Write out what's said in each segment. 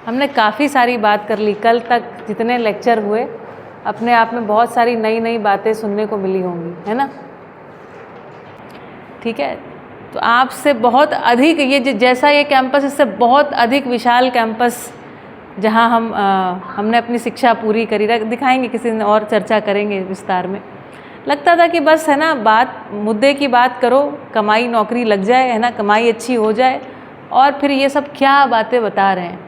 हमने काफ़ी सारी बात कर ली। कल तक जितने लेक्चर हुए अपने आप में बहुत सारी नई नई बातें सुनने को मिली होंगी, है ना। ठीक है, तो आपसे बहुत अधिक ये जैसा ये कैंपस, इससे बहुत अधिक विशाल कैंपस जहाँ हमने अपनी शिक्षा पूरी करी, दिखाएंगे किसी दिन और चर्चा करेंगे विस्तार में। लगता था कि बस है ना, बात मुद्दे की बात करो, कमाई नौकरी लग जाए, है ना, कमाई अच्छी हो जाए, और फिर ये सब क्या बातें बता रहे हैं।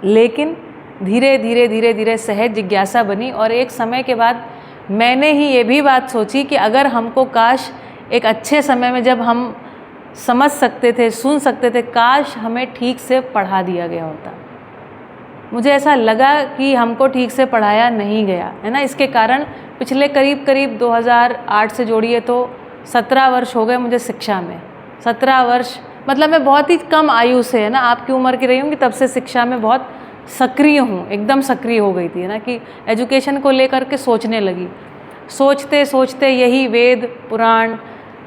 लेकिन धीरे धीरे धीरे धीरे सहज जिज्ञासा बनी, और एक समय के बाद मैंने ही ये भी बात सोची कि अगर हमको काश एक अच्छे समय में जब हम समझ सकते थे, सुन सकते थे, काश हमें ठीक से पढ़ा दिया गया होता। मुझे ऐसा लगा कि हमको ठीक से पढ़ाया नहीं गया, है ना। इसके कारण पिछले करीब करीब 2008 से जोड़िए तो 17 वर्ष हो गए मुझे शिक्षा में। 17 वर्ष मतलब मैं बहुत ही कम आयु से, है ना, आपकी उम्र की रही हूँ कि तब से शिक्षा में बहुत सक्रिय हूँ, एकदम सक्रिय हो गई थी, है ना, कि एजुकेशन को लेकर के सोचने लगी। सोचते सोचते यही वेद पुराण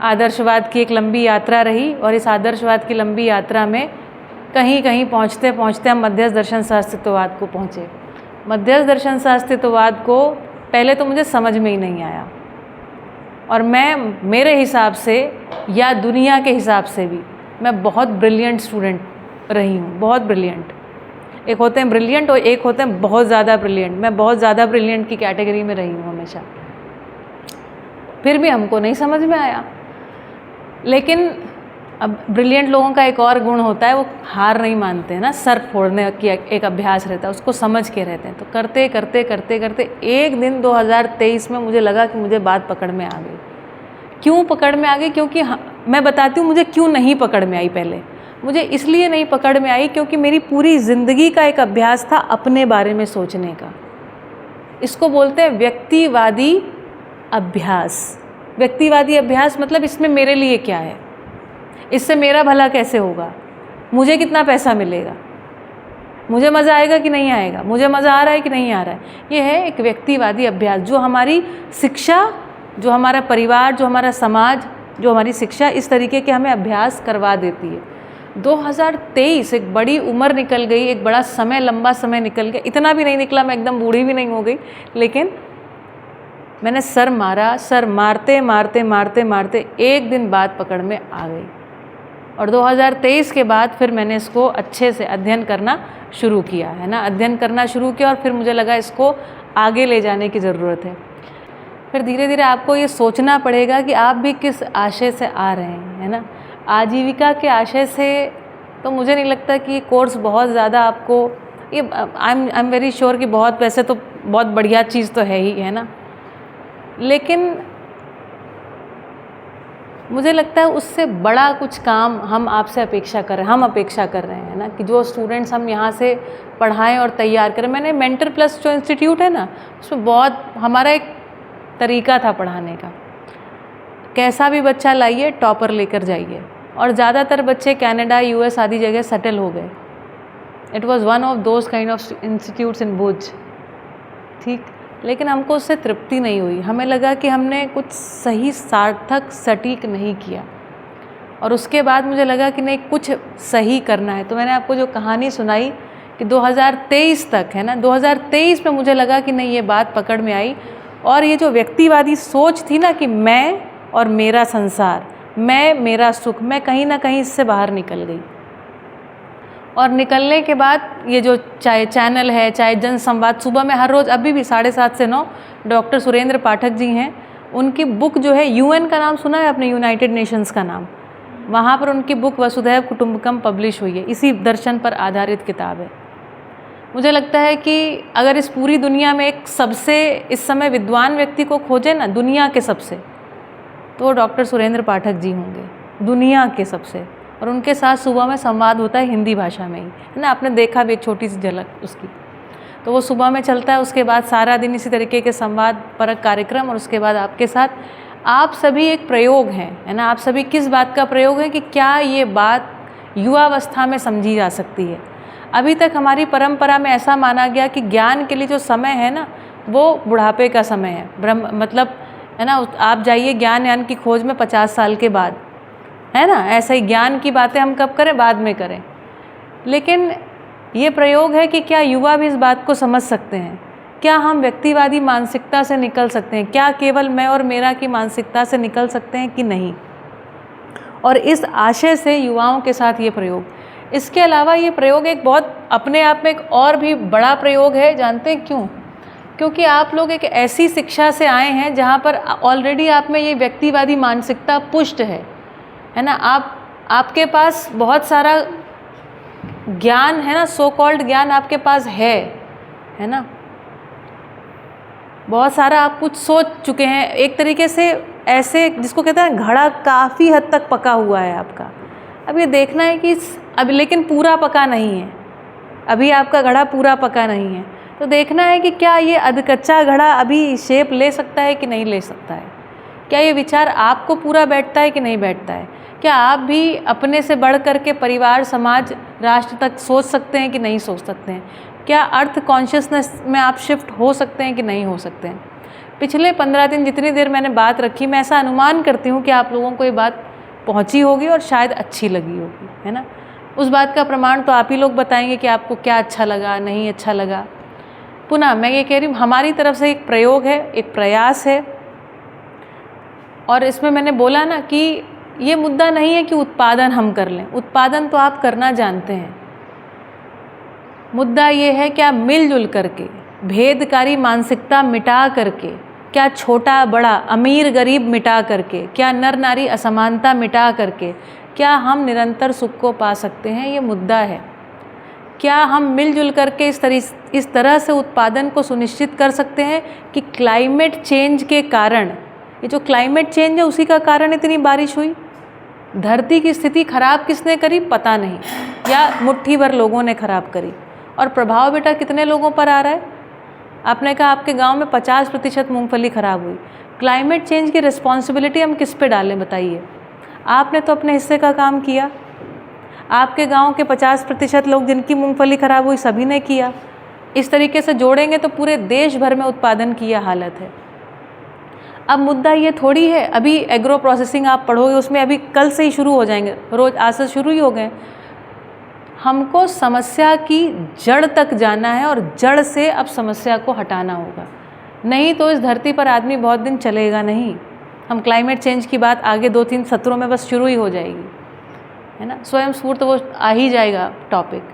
आदर्शवाद की एक लंबी यात्रा रही, और इस आदर्शवाद की लंबी यात्रा में कहीं कहीं पहुँचते पहुँचते हम मध्यस्थ दर्शन शास्त्रित्ववाद को पहुँचे। मध्यस्थ दर्शन शास्त्रित्ववाद को पहले तो मुझे समझ में ही नहीं आया, और मैं मेरे हिसाब से या दुनिया के हिसाब से भी मैं बहुत ब्रिलियंट स्टूडेंट रही हूँ, बहुत ब्रिलियंट। एक होते हैं ब्रिलियंट और एक होते हैं बहुत ज़्यादा ब्रिलियंट। मैं बहुत ज़्यादा ब्रिलियंट की कैटेगरी में रही हूँ हमेशा। फिर भी हमको नहीं समझ में आया। लेकिन अब ब्रिलियंट लोगों का एक और गुण होता है, वो हार नहीं मानते हैं ना, सर फोड़ने की एक अभ्यास रहता है, उसको समझ के रहते हैं। तो करते करते करते करते एक दिन 2023 में मुझे लगा कि मुझे बात पकड़ में आ गई। क्यों पकड़ में आ गई? क्योंकि मैं बताती हूँ मुझे क्यों नहीं पकड़ में आई। पहले मुझे इसलिए नहीं पकड़ में आई क्योंकि मेरी पूरी ज़िंदगी का एक अभ्यास था अपने बारे में सोचने का। इसको बोलते हैं व्यक्तिवादी अभ्यास। व्यक्तिवादी अभ्यास मतलब इसमें मेरे लिए क्या है, इससे मेरा भला कैसे होगा, मुझे कितना पैसा मिलेगा, मुझे मज़ा आएगा कि नहीं आएगा, मुझे मज़ा आ रहा है कि नहीं आ रहा है। ये है एक व्यक्तिवादी अभ्यास, जो हमारी शिक्षा, जो हमारा परिवार, जो हमारा समाज, जो हमारी शिक्षा इस तरीके के हमें अभ्यास करवा देती है। 2023 एक बड़ी उम्र निकल गई, एक बड़ा समय, लंबा समय निकल गया। इतना भी नहीं निकला, मैं एकदम बूढ़ी भी नहीं हो गई, लेकिन मैंने सर मारा। सर मारते मारते मारते मारते एक दिन बात पकड़ में आ गई, और 2023 के बाद फिर मैंने इसको अच्छे से अध्ययन करना शुरू किया, है ना, अध्ययन करना शुरू किया। और फिर मुझे लगा इसको आगे ले जाने की ज़रूरत है। फिर धीरे धीरे आपको ये सोचना पड़ेगा कि आप भी किस आशय से आ रहे हैं, है ना। आजीविका के आशय से तो मुझे नहीं लगता कि ये कोर्स बहुत ज़्यादा आपको, ये आई एम वेरी श्योर कि बहुत, वैसे तो बहुत बढ़िया चीज़ तो है ही, है ना, लेकिन मुझे लगता है उससे बड़ा कुछ काम हम आपसे अपेक्षा कर रहे हैं, हम अपेक्षा कर रहे हैं ना, कि जो स्टूडेंट्स हम यहाँ से पढ़ाएं और तैयार करें। मैंने मेंटर प्लस जो इंस्टीट्यूट है ना, उसमें बहुत हमारा एक तरीका था पढ़ाने का, कैसा भी बच्चा लाइए, टॉपर लेकर जाइए। और ज़्यादातर बच्चे कनाडा, यूएस आदि जगह सेटल हो गए। It was one of those kind of institutes in Bhuj, ठीक। लेकिन हमको उससे तृप्ति नहीं हुई। हमें लगा कि हमने कुछ सही, सार्थक, सटीक नहीं किया। और उसके बाद मुझे लगा कि नहीं, कुछ सही करना है। तो मैंने आपको जो कहानी सुनाई कि 2023 तक, है ना, 2023 में मुझे लगा कि नहीं, ये बात पकड़ में आई। और ये जो व्यक्तिवादी सोच थी ना कि मैं और मेरा संसार, मैं, मेरा सुख, मैं कहीं ना कहीं इससे बाहर निकल गई। और निकलने के बाद ये जो चाहे चैनल है, चाहे जन संवाद, सुबह में हर रोज़ अभी भी 7:30 से 9 डॉक्टर सुरेंद्र पाठक जी हैं, उनकी बुक जो है, यूएन का नाम सुना है आपने, यूनाइटेड नेशंस का नाम, वहाँ पर उनकी बुक वसुधैव कुटुंबकम पब्लिश हुई है। इसी दर्शन पर आधारित किताब है। मुझे लगता है कि अगर इस पूरी दुनिया में एक सबसे इस समय विद्वान व्यक्ति को खोजे ना, दुनिया के सबसे, तो डॉक्टर सुरेंद्र पाठक जी होंगे, दुनिया के सबसे। और उनके साथ सुबह में संवाद होता है हिंदी भाषा में ही, है ना, आपने देखा भी एक छोटी सी झलक उसकी। तो वो सुबह में चलता है, उसके बाद सारा दिन इसी तरीके के संवाद परक कार्यक्रम, और उसके बाद आपके साथ आप सभी एक प्रयोग हैं, है ना। आप सभी किस बात का प्रयोग है कि क्या ये बात युवावस्था में समझी जा सकती है। अभी तक हमारी परंपरा में ऐसा माना गया कि ज्ञान के लिए जो समय है ना, वो बुढ़ापे का समय है, ब्रह्म मतलब, है ना, आप जाइए ज्ञान की खोज में 50 साल के बाद, है ना। ऐसा ही ज्ञान की बातें हम कब करें, बाद में करें। लेकिन ये प्रयोग है कि क्या युवा भी इस बात को समझ सकते हैं? क्या हम व्यक्तिवादी मानसिकता से निकल सकते हैं? क्या केवल मैं और मेरा की मानसिकता से निकल सकते हैं कि नहीं? और इस आशय से युवाओं के साथ ये प्रयोग। इसके अलावा ये प्रयोग एक बहुत अपने आप में एक और भी बड़ा प्रयोग है। जानते हैं क्यों? क्योंकि आप लोग एक ऐसी शिक्षा से आए हैं जहाँ पर ऑलरेडी आप में ये व्यक्तिवादी मानसिकता पुष्ट है ना। आपके पास बहुत सारा ज्ञान है ना, सो कॉल्ड ज्ञान आपके पास है ना। बहुत सारा आप कुछ सोच चुके हैं, एक तरीके से ऐसे जिसको कहते हैं घड़ा काफ़ी हद तक पका हुआ है आपका। अब ये देखना है कि अब लेकिन पूरा पका नहीं है, अभी आपका घड़ा पूरा पका नहीं है। तो देखना है कि क्या ये अधकच्चा घड़ा अभी शेप ले सकता है कि नहीं ले सकता है। क्या ये विचार आपको पूरा बैठता है कि नहीं बैठता है। क्या आप भी अपने से बढ़ कर के परिवार, समाज, राष्ट्र तक सोच सकते हैं कि नहीं सोच सकते हैं। क्या अर्थ कॉन्शियसनेस में आप शिफ्ट हो सकते हैं कि नहीं हो सकते हैं। पिछले 15 दिन जितनी देर मैंने बात रखी, मैं ऐसा अनुमान करती हूँ कि आप लोगों को ये बात पहुँची होगी और शायद अच्छी लगी होगी, है ना। उस बात का प्रमाण तो आप ही लोग बताएंगे कि आपको क्या अच्छा लगा, नहीं अच्छा लगा। पुनः मैं ये कह रही हूँ, हमारी तरफ से एक प्रयोग है, एक प्रयास है। और इसमें मैंने बोला ना कि ये मुद्दा नहीं है कि उत्पादन हम कर लें, उत्पादन तो आप करना जानते हैं। मुद्दा ये है क्या मिलजुल करके, भेदकारी मानसिकता मिटा करके, क्या छोटा बड़ा, अमीर गरीब मिटा करके, क्या नर नारी असमानता मिटा करके, क्या हम निरंतर सुख को पा सकते हैं। ये मुद्दा है। क्या हम मिलजुल करके इस तरह से उत्पादन को सुनिश्चित कर सकते हैं कि क्लाइमेट चेंज के कारण, ये जो क्लाइमेट चेंज है उसी का कारण इतनी बारिश हुई। धरती की स्थिति खराब किसने करी पता नहीं, या मुट्ठी भर लोगों ने खराब करी। और प्रभाव बेटा कितने लोगों पर आ रहा है। आपने कहा आपके गांव में 50% मूंगफली खराब हुई। क्लाइमेट चेंज की रिस्पॉन्सिबिलिटी हम किस पे डालें बताइए। आपने तो अपने हिस्से का काम किया। आपके गांव के 50% लोग जिनकी मूंगफली खराब हुई सभी ने किया। इस तरीके से जोड़ेंगे तो पूरे देश भर में उत्पादन की यह हालत है। अब मुद्दा ये थोड़ी है, अभी एग्रो प्रोसेसिंग आप पढ़ोगे उसमें अभी कल से ही शुरू हो जाएंगे, रोज आज से शुरू ही हो गए। हमको समस्या की जड़ तक जाना है और जड़ से अब समस्या को हटाना होगा, नहीं तो इस धरती पर आदमी बहुत दिन चलेगा नहीं। हम क्लाइमेट चेंज की बात आगे 2-3 सत्रों में बस शुरू ही हो जाएगी, है ना। स्वयं स्फूर्त वो आ ही जाएगा टॉपिक।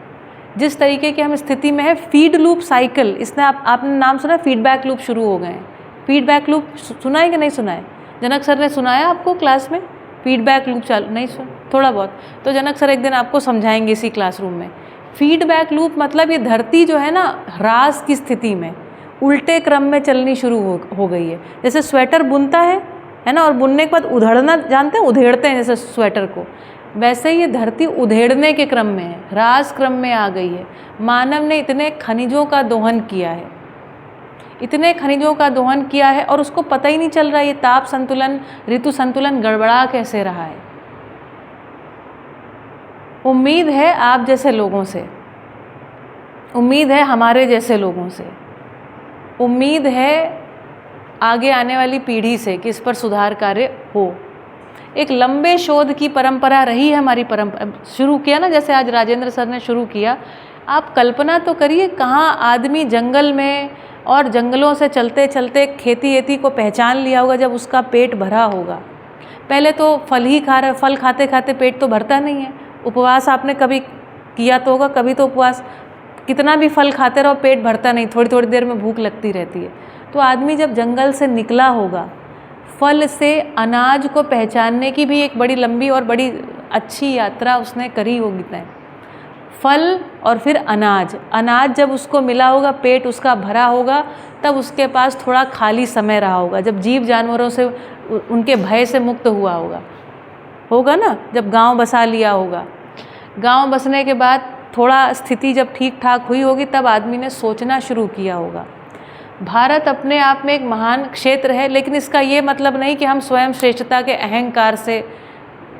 जिस तरीके की हम स्थिति में है, फीड लूप साइकिल, इसने आपने नाम सुना, फीडबैक लूप शुरू हो गए हैं। फीडबैक लूप सुना है कि नहीं सुना है? जनक सर ने सुनाया आपको क्लास में? फीडबैक लूप चालू नहीं सुन थोड़ा बहुत, तो जनक सर एक दिन आपको समझाएंगे इसी क्लासरूम में। फीडबैक लूप मतलब ये धरती जो है ना ह्रास की स्थिति में उल्टे क्रम में चलनी शुरू हो गई है। जैसे स्वेटर बुनता है ना, और बुनने के बाद उधेड़ना, जानते हैं उधेड़ते हैं जैसे स्वेटर को, वैसे ही ये धरती उधेड़ने के क्रम में है, ह्रास क्रम में आ गई है। मानव ने इतने खनिजों का दोहन किया है, इतने खनिजों का दोहन किया है और उसको पता ही नहीं चल रहा ये ताप संतुलन, ऋतु संतुलन गड़बड़ा कैसे रहा है। उम्मीद है आप जैसे लोगों से, उम्मीद है हमारे जैसे लोगों से, उम्मीद है आगे आने वाली पीढ़ी से कि इस पर सुधार कार्य हो। एक लंबे शोध की परंपरा रही है हमारी, परंपरा शुरू किया ना, जैसे आज राजेंद्र सर ने शुरू किया। आप कल्पना तो करिए कहाँ आदमी जंगल में और जंगलों से चलते चलते खेती को पहचान लिया होगा जब उसका पेट भरा होगा। पहले तो फल ही खा रहे, फल खाते खाते पेट तो भरता नहीं है। उपवास आपने कभी किया तो होगा, कभी तो उपवास कितना भी फल खाते रहो पेट भरता नहीं, थोड़ी थोड़ी देर में भूख लगती रहती है। तो आदमी जब जंगल से निकला होगा, फल से अनाज को पहचानने की भी एक बड़ी लंबी और बड़ी अच्छी यात्रा उसने करी होगी तय। फल और फिर अनाज, अनाज जब उसको मिला होगा, पेट उसका भरा होगा, तब उसके पास थोड़ा खाली समय रहा होगा, जब जीव जानवरों से उनके भय से मुक्त हुआ होगा ना, जब गांव बसा लिया होगा। गांव बसने के बाद थोड़ा स्थिति जब ठीक ठाक हुई होगी, तब आदमी ने सोचना शुरू किया होगा। भारत अपने आप में एक महान क्षेत्र है, लेकिन इसका ये मतलब नहीं कि हम स्वयं श्रेष्ठता के अहंकार से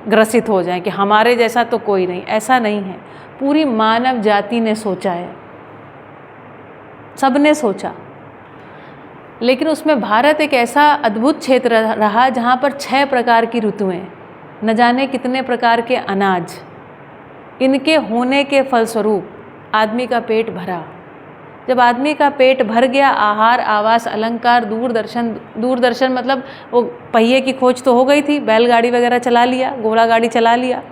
ग्रसित हो जाएं कि हमारे जैसा तो कोई नहीं, ऐसा नहीं है। पूरी मानव जाति ने सोचा है, सबने सोचा, लेकिन उसमें भारत एक ऐसा अद्भुत क्षेत्र रहा जहाँ पर 6 प्रकार की ऋतुएं, न जाने कितने प्रकार के अनाज, इनके होने के फलस्वरूप आदमी का पेट भरा। जब आदमी का पेट भर गया, आहार, आवास, अलंकार, दूरदर्शन मतलब वो पहिए की खोज तो हो गई थी, बैलगाड़ी वगैरह चला लिया, घोड़ा गाड़ी चला लिया।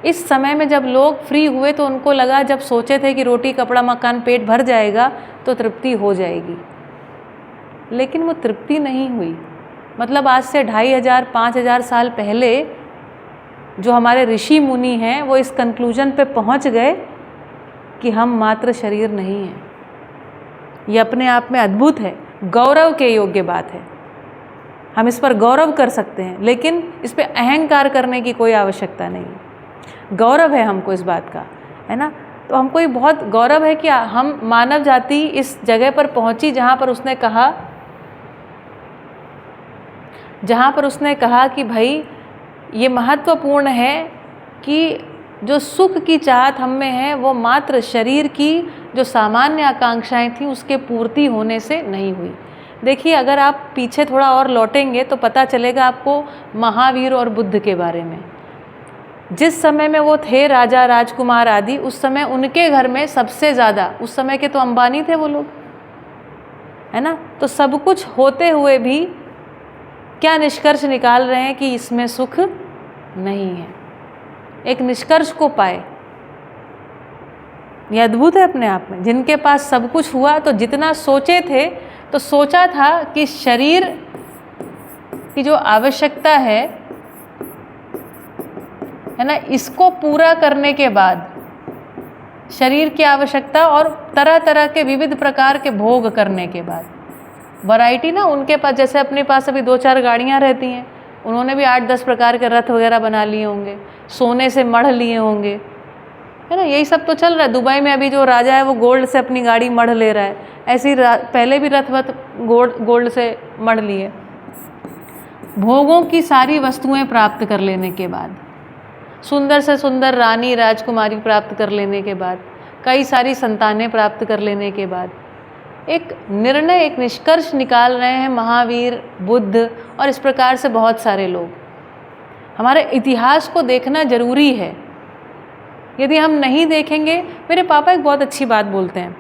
इस समय में जब लोग फ्री हुए तो उनको लगा, जब सोचे थे कि रोटी कपड़ा मकान पेट भर जाएगा तो तृप्ति हो जाएगी, लेकिन वो तृप्ति नहीं हुई। मतलब आज से 2500 5000 साल पहले जो हमारे ऋषि मुनि हैं वो इस कंक्लूजन पे पहुंच गए कि हम मात्र शरीर नहीं हैं। ये अपने आप में अद्भुत है, गौरव के योग्य बात है। हम इस पर गौरव कर सकते हैं, लेकिन इस पे अहंकार करने की कोई आवश्यकता नहीं है। गौरव है हमको इस बात का, है ना। तो हमको ये बहुत गौरव है कि हम मानव जाति इस जगह पर पहुंची जहाँ पर उसने कहा कि भाई ये महत्वपूर्ण है कि जो सुख की चाहत हम में है वो मात्र शरीर की जो सामान्य आकांक्षाएं थी उसके पूर्ति होने से नहीं हुई। देखिए, अगर आप पीछे थोड़ा और लौटेंगे तो पता चलेगा आपको महावीर और बुद्ध के बारे में। जिस समय में वो थे राजा राजकुमार आदि, उस समय उनके घर में सबसे ज़्यादा, उस समय के तो अंबानी थे वो लोग, है ना। तो सब कुछ होते हुए भी क्या निष्कर्ष निकाल रहे हैं कि इसमें सुख नहीं है। एक निष्कर्ष को पाए, ये अद्भुत है अपने आप में। जिनके पास सब कुछ हुआ तो जितना सोचे थे, तो सोचा था कि शरीर की जो आवश्यकता है ना, इसको पूरा करने के बाद शरीर की आवश्यकता और तरह तरह के विविध प्रकार के भोग करने के बाद वैरायटी ना उनके पास, जैसे अपने पास अभी 2-4 गाड़ियाँ रहती हैं, उन्होंने भी 8-10 प्रकार के रथ वगैरह बना लिए होंगे, सोने से मढ़ लिए होंगे, है ना। यही सब तो चल रहा है। दुबई में अभी जो राजा है वो गोल्ड से अपनी गाड़ी मढ़ ले रहा है, ऐसे ही पहले भी रथ गोल्ड से मढ़ लिए। भोगों की सारी वस्तुएं प्राप्त कर लेने के बाद, सुंदर से सुंदर रानी राजकुमारी प्राप्त कर लेने के बाद, कई सारी संतानें प्राप्त कर लेने के बाद एक निर्णय, एक निष्कर्ष निकाल रहे हैं महावीर, बुद्ध और इस प्रकार से बहुत सारे लोग। हमारे इतिहास को देखना जरूरी है। यदि हम नहीं देखेंगे, मेरे पापा एक बहुत अच्छी बात बोलते हैं।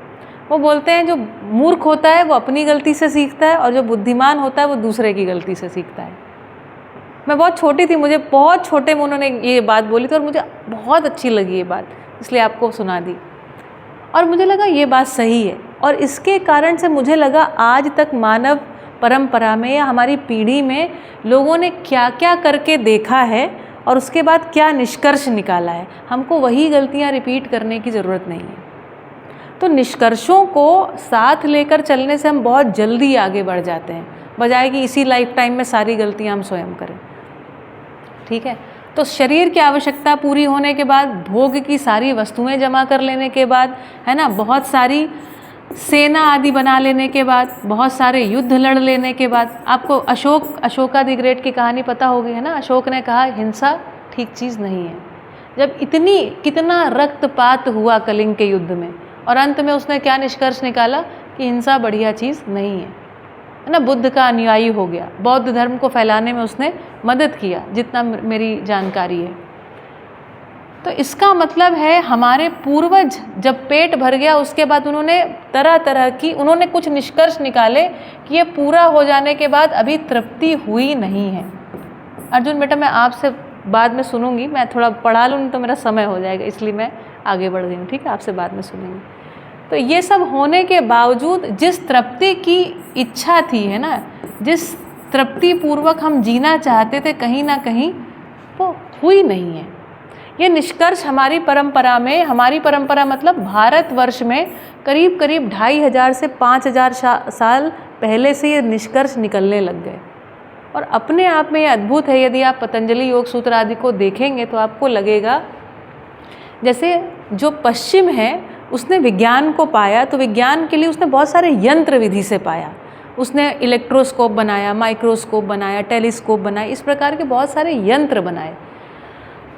वो बोलते हैं जो मूर्ख होता है वो अपनी गलती से सीखता है और जो बुद्धिमान होता है वो दूसरे की गलती से सीखता है। मैं बहुत छोटी थी, मुझे बहुत छोटे में उन्होंने ये बात बोली थी और मुझे बहुत अच्छी लगी ये बात, इसलिए आपको सुना दी। और मुझे लगा ये बात सही है, और इसके कारण से मुझे लगा आज तक मानव परंपरा में या हमारी पीढ़ी में लोगों ने क्या क्या करके देखा है और उसके बाद क्या निष्कर्ष निकाला है। हमको वही गलतियां रिपीट करने की ज़रूरत नहीं है। तो निष्कर्षों को साथ लेकर चलने से हम बहुत जल्दी आगे बढ़ जाते हैं, बजाय कि इसी लाइफ टाइम में सारी गलतियां हम स्वयं करें। ठीक है, तो शरीर की आवश्यकता पूरी होने के बाद, भोग की सारी वस्तुएं जमा कर लेने के बाद, है ना, बहुत सारी सेना आदि बना लेने के बाद, बहुत सारे युद्ध लड़ लेने के बाद, आपको अशोका द ग्रेट की कहानी पता होगी, है ना। अशोक ने कहा हिंसा ठीक चीज़ नहीं है। जब कितना रक्तपात हुआ कलिंग के युद्ध में, और अंत में उसने क्या निष्कर्ष निकाला कि हिंसा बढ़िया चीज़ नहीं है ना। बुद्ध का अनुयायी हो गया, बौद्ध धर्म को फैलाने में उसने मदद किया, जितना मेरी जानकारी है। तो इसका मतलब है हमारे पूर्वज जब पेट भर गया उसके बाद उन्होंने तरह तरह की कुछ निष्कर्ष निकाले कि ये पूरा हो जाने के बाद अभी तृप्ति हुई नहीं है। अर्जुन बेटा, मैं आपसे बाद में सुनूंगी, मैं थोड़ा पढ़ा लूँ तो मेरा समय हो जाएगा, इसलिए मैं आगे बढ़ गई हूँ। ठीक है, आपसे बाद में सुनेंगे। तो ये सब होने के बावजूद जिस तृप्ति की इच्छा थी, है ना, जिस तृप्ति पूर्वक हम जीना चाहते थे, कहीं ना कहीं वो हुई नहीं है। ये निष्कर्ष हमारी परंपरा मतलब भारतवर्ष में करीब 2500 से 5000 साल पहले से ये निष्कर्ष निकलने लग गए। और अपने आप में ये अद्भुत है। यदि आप पतंजलि योग सूत्र आदि को देखेंगे तो आपको लगेगा जैसे जो पश्चिम है उसने विज्ञान को पाया, तो विज्ञान के लिए उसने बहुत सारे यंत्र विधि से पाया। उसने इलेक्ट्रोस्कोप बनाया, माइक्रोस्कोप बनाया, टेलीस्कोप बनाया, इस प्रकार के बहुत सारे यंत्र बनाए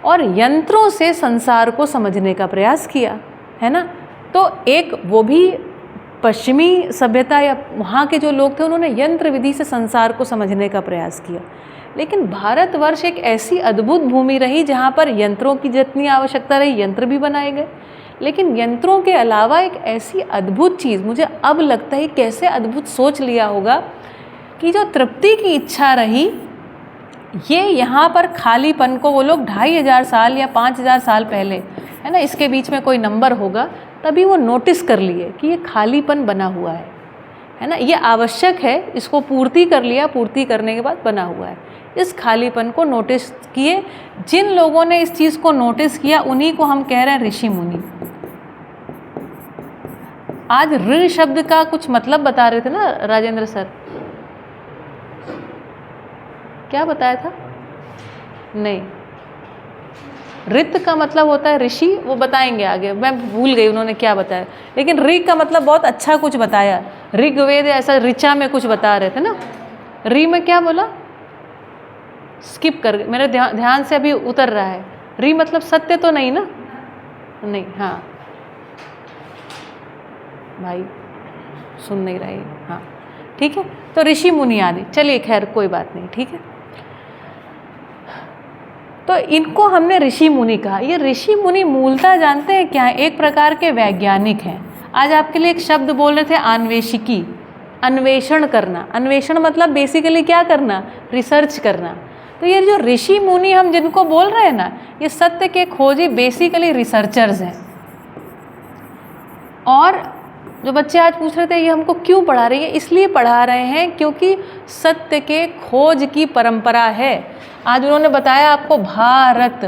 और यंत्रों से संसार को समझने का प्रयास किया, है ना। तो एक वो भी पश्चिमी सभ्यता या वहाँ के जो लोग थे उन्होंने यंत्र विधि से संसार को समझने का प्रयास किया। लेकिन भारतवर्ष एक ऐसी अद्भुत भूमि रही जहाँ पर यंत्रों की जितनी आवश्यकता रही यंत्र भी बनाए गए, लेकिन यंत्रों के अलावा एक ऐसी अद्भुत चीज़, मुझे अब लगता है कैसे अद्भुत सोच लिया होगा कि जो तृप्ति की इच्छा रही, ये यहाँ पर खालीपन को वो लोग 2500 साल या 5000 साल पहले, है ना, इसके बीच में कोई नंबर होगा, तभी वो नोटिस कर लिए कि ये खालीपन बना हुआ है ना, ये आवश्यक है, इसको पूर्ति कर लिया, पूर्ति करने के बाद बना हुआ है। इस खालीपन को नोटिस किए, जिन लोगों ने इस चीज़ को नोटिस किया उन्हीं को हम कह रहे हैं ऋषि मुनि। आज ऋ शब्द का कुछ मतलब बता रहे थे ना राजेंद्र सर, क्या बताया था? नहीं, ऋत का मतलब होता है ऋषि, वो बताएंगे आगे, मैं भूल गई उन्होंने क्या बताया, लेकिन ऋ का मतलब बहुत अच्छा कुछ बताया। ऋग्वेद ऐसा ऋचा में कुछ बता रहे थे ना, ऋ में क्या बोला, स्किप कर गए, मेरे ध्यान से अभी उतर रहा है। ऋ मतलब सत्य तो नहीं ना? नहीं, हाँ भाई सुन नहीं रहे, हाँ ठीक है, तो ऋषि मुनि आदि, चलिए खैर कोई बात नहीं, ठीक है। तो इनको हमने ऋषि मुनि कहा। ये ऋषि मुनि मूलतः जानते हैं क्या है? एक प्रकार के वैज्ञानिक हैं। आज आपके लिए एक शब्द बोल रहे थे, अन्वेषिकी, अन्वेषण करना। अन्वेषण मतलब बेसिकली क्या करना? रिसर्च करना। तो ये जो ऋषि मुनि हम जिनको बोल रहे हैं ना, ये सत्य के खोजी बेसिकली रिसर्चर्स हैं। और जो बच्चे आज पूछ रहे थे ये हमको क्यों पढ़ा रही है, इसलिए पढ़ा रहे हैं क्योंकि सत्य के खोज की परंपरा है। आज उन्होंने बताया आपको भारत,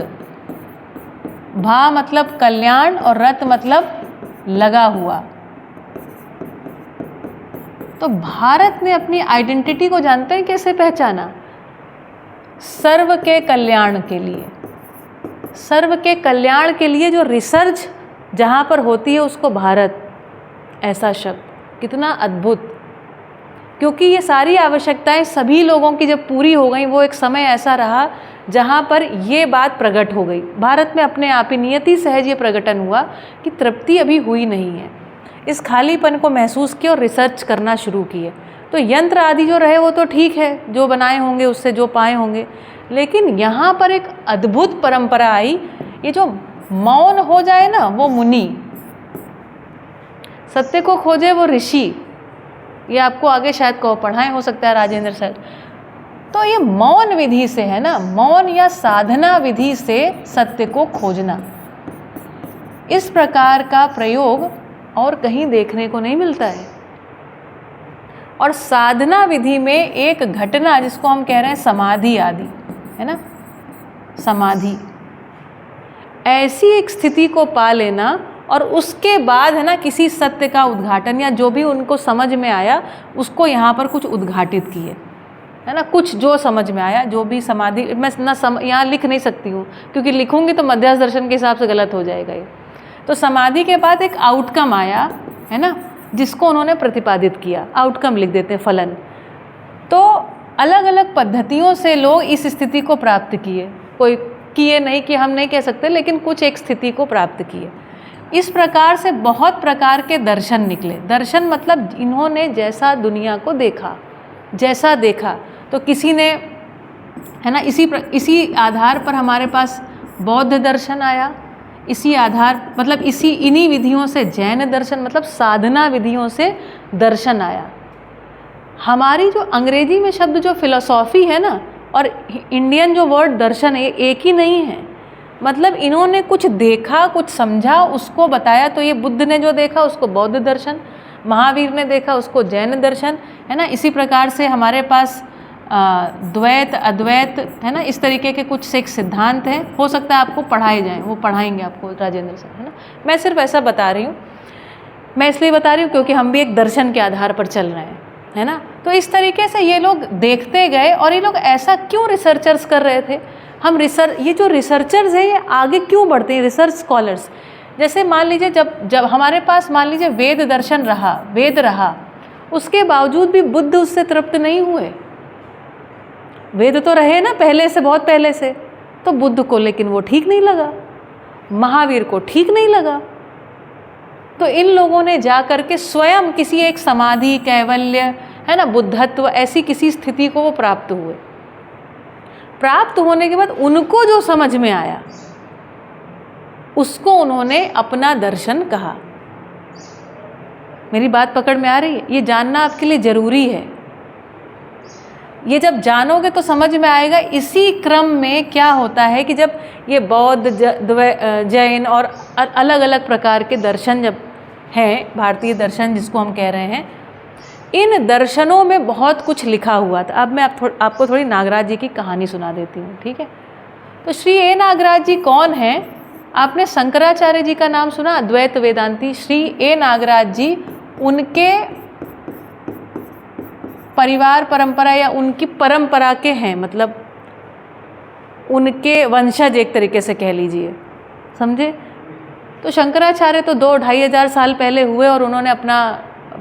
भा मतलब कल्याण और रत मतलब लगा हुआ। तो भारत ने अपनी आइडेंटिटी को जानते हैं कैसे पहचाना? सर्व के कल्याण के लिए। सर्व के कल्याण के लिए जो रिसर्च जहाँ पर होती है उसको भारत, ऐसा शब्द, कितना अद्भुत। क्योंकि ये सारी आवश्यकताएं सभी लोगों की जब पूरी हो गई, वो एक समय ऐसा रहा जहाँ पर ये बात प्रकट हो गई। भारत में अपने आप ही नियति सहज ये प्रकटन हुआ कि तृप्ति अभी हुई नहीं है। इस खालीपन को महसूस किया और रिसर्च करना शुरू किए। तो यंत्र आदि जो रहे वो तो ठीक है, जो बनाए होंगे उससे जो पाए होंगे, लेकिन यहाँ पर एक अद्भुत परंपरा आई। ये जो मौन हो जाए ना वो मुनि, सत्य को खोजे वो ऋषि। ये आपको आगे शायद को पढ़ाएं, हो सकता है राजेंद्र सर। तो ये मौन विधि से है ना, मौन या साधना विधि से सत्य को खोजना, इस प्रकार का प्रयोग और कहीं देखने को नहीं मिलता है। और साधना विधि में एक घटना जिसको हम कह रहे हैं समाधि आदि, है ना, समाधि, ऐसी एक स्थिति को पा लेना और उसके बाद है ना किसी सत्य का उद्घाटन, या जो भी उनको समझ में आया उसको यहाँ पर कुछ उद्घाटित किए, है ना, कुछ जो समझ में आया, जो भी समाधि, मैं ना यहाँ लिख नहीं सकती हूँ क्योंकि लिखूंगी तो मध्यास दर्शन के हिसाब से गलत हो जाएगा ये। तो समाधि के बाद एक आउटकम आया, है ना, जिसको उन्होंने प्रतिपादित किया, आउटकम लिख देते हैं, फलन। तो अलग अलग पद्धतियों से लोग इस स्थिति को प्राप्त किए, कोई किए नहीं कि हम नहीं कह सकते, लेकिन कुछ एक स्थिति को प्राप्त किए। इस प्रकार से बहुत प्रकार के दर्शन निकले। दर्शन मतलब इन्होंने जैसा दुनिया को देखा, जैसा देखा, तो किसी ने, है ना, इसी आधार पर हमारे पास बौद्ध दर्शन आया, इसी आधार मतलब इन्हीं विधियों से जैन दर्शन मतलब साधना विधियों से दर्शन आया। हमारी जो अंग्रेजी में शब्द जो फिलॉसॉफी है ना, और इंडियन जो वर्ड दर्शन है, एक ही नहीं है। मतलब इन्होंने कुछ देखा, कुछ समझा, उसको बताया। तो ये बुद्ध ने जो देखा उसको बौद्ध दर्शन, महावीर ने देखा उसको जैन दर्शन, है ना। इसी प्रकार से हमारे पास द्वैत, अद्वैत, है ना, इस तरीके के कुछ एक सिद्धांत हैं। हो सकता है आपको पढ़ाए जाएं, वो पढ़ाएंगे आपको राजेंद्र सर, है ना। मैं सिर्फ ऐसा बता रही हूँ, मैं इसलिए बता रही हूँ क्योंकि हम भी एक दर्शन के आधार पर चल रहे हैं, है ना। तो इस तरीके से ये लोग देखते गए। और ये लोग ऐसा क्यों रिसर्चर्स कर रहे थे? हम ये जो रिसर्चर्स हैं ये आगे क्यों बढ़ते हैं, रिसर्च स्कॉलर्स। जैसे मान लीजिए जब हमारे पास मान लीजिए वेद दर्शन रहा, वेद रहा, उसके बावजूद भी बुद्ध उससे तृप्त नहीं हुए। वेद तो रहे ना पहले से, बहुत पहले से, तो बुद्ध को लेकिन वो ठीक नहीं लगा, महावीर को ठीक नहीं लगा। तो इन लोगों ने जा कर के स्वयं किसी एक समाधि, कैवल्य, है ना, बुद्धत्व, ऐसी किसी स्थिति को वो प्राप्त हुए। प्राप्त होने के बाद उनको जो समझ में आया, उसको उन्होंने अपना दर्शन कहा। मेरी बात पकड़ में आ रही है? ये जानना आपके लिए ज़रूरी है। ये जब जानोगे तो समझ में आएगा। इसी क्रम में क्या होता है कि जब ये बौद्ध, जैन और अलग अलग प्रकार के दर्शन जब हैं, भारतीय दर्शन जिसको हम कह रहे हैं, इन दर्शनों में बहुत कुछ लिखा हुआ था। अब मैं आपको थोड़ी नागराज जी की कहानी सुना देती हूँ, ठीक है? तो श्री ए नागराज जी कौन हैं? आपने शंकराचार्य जी का नाम सुना, अद्वैत वेदांती। श्री ए नागराज जी उनके परिवार परंपरा या उनकी परंपरा के हैं, मतलब उनके वंशज एक तरीके से कह लीजिए, समझे? तो शंकराचार्य तो 2-2.5 हज़ार साल पहले हुए और उन्होंने अपना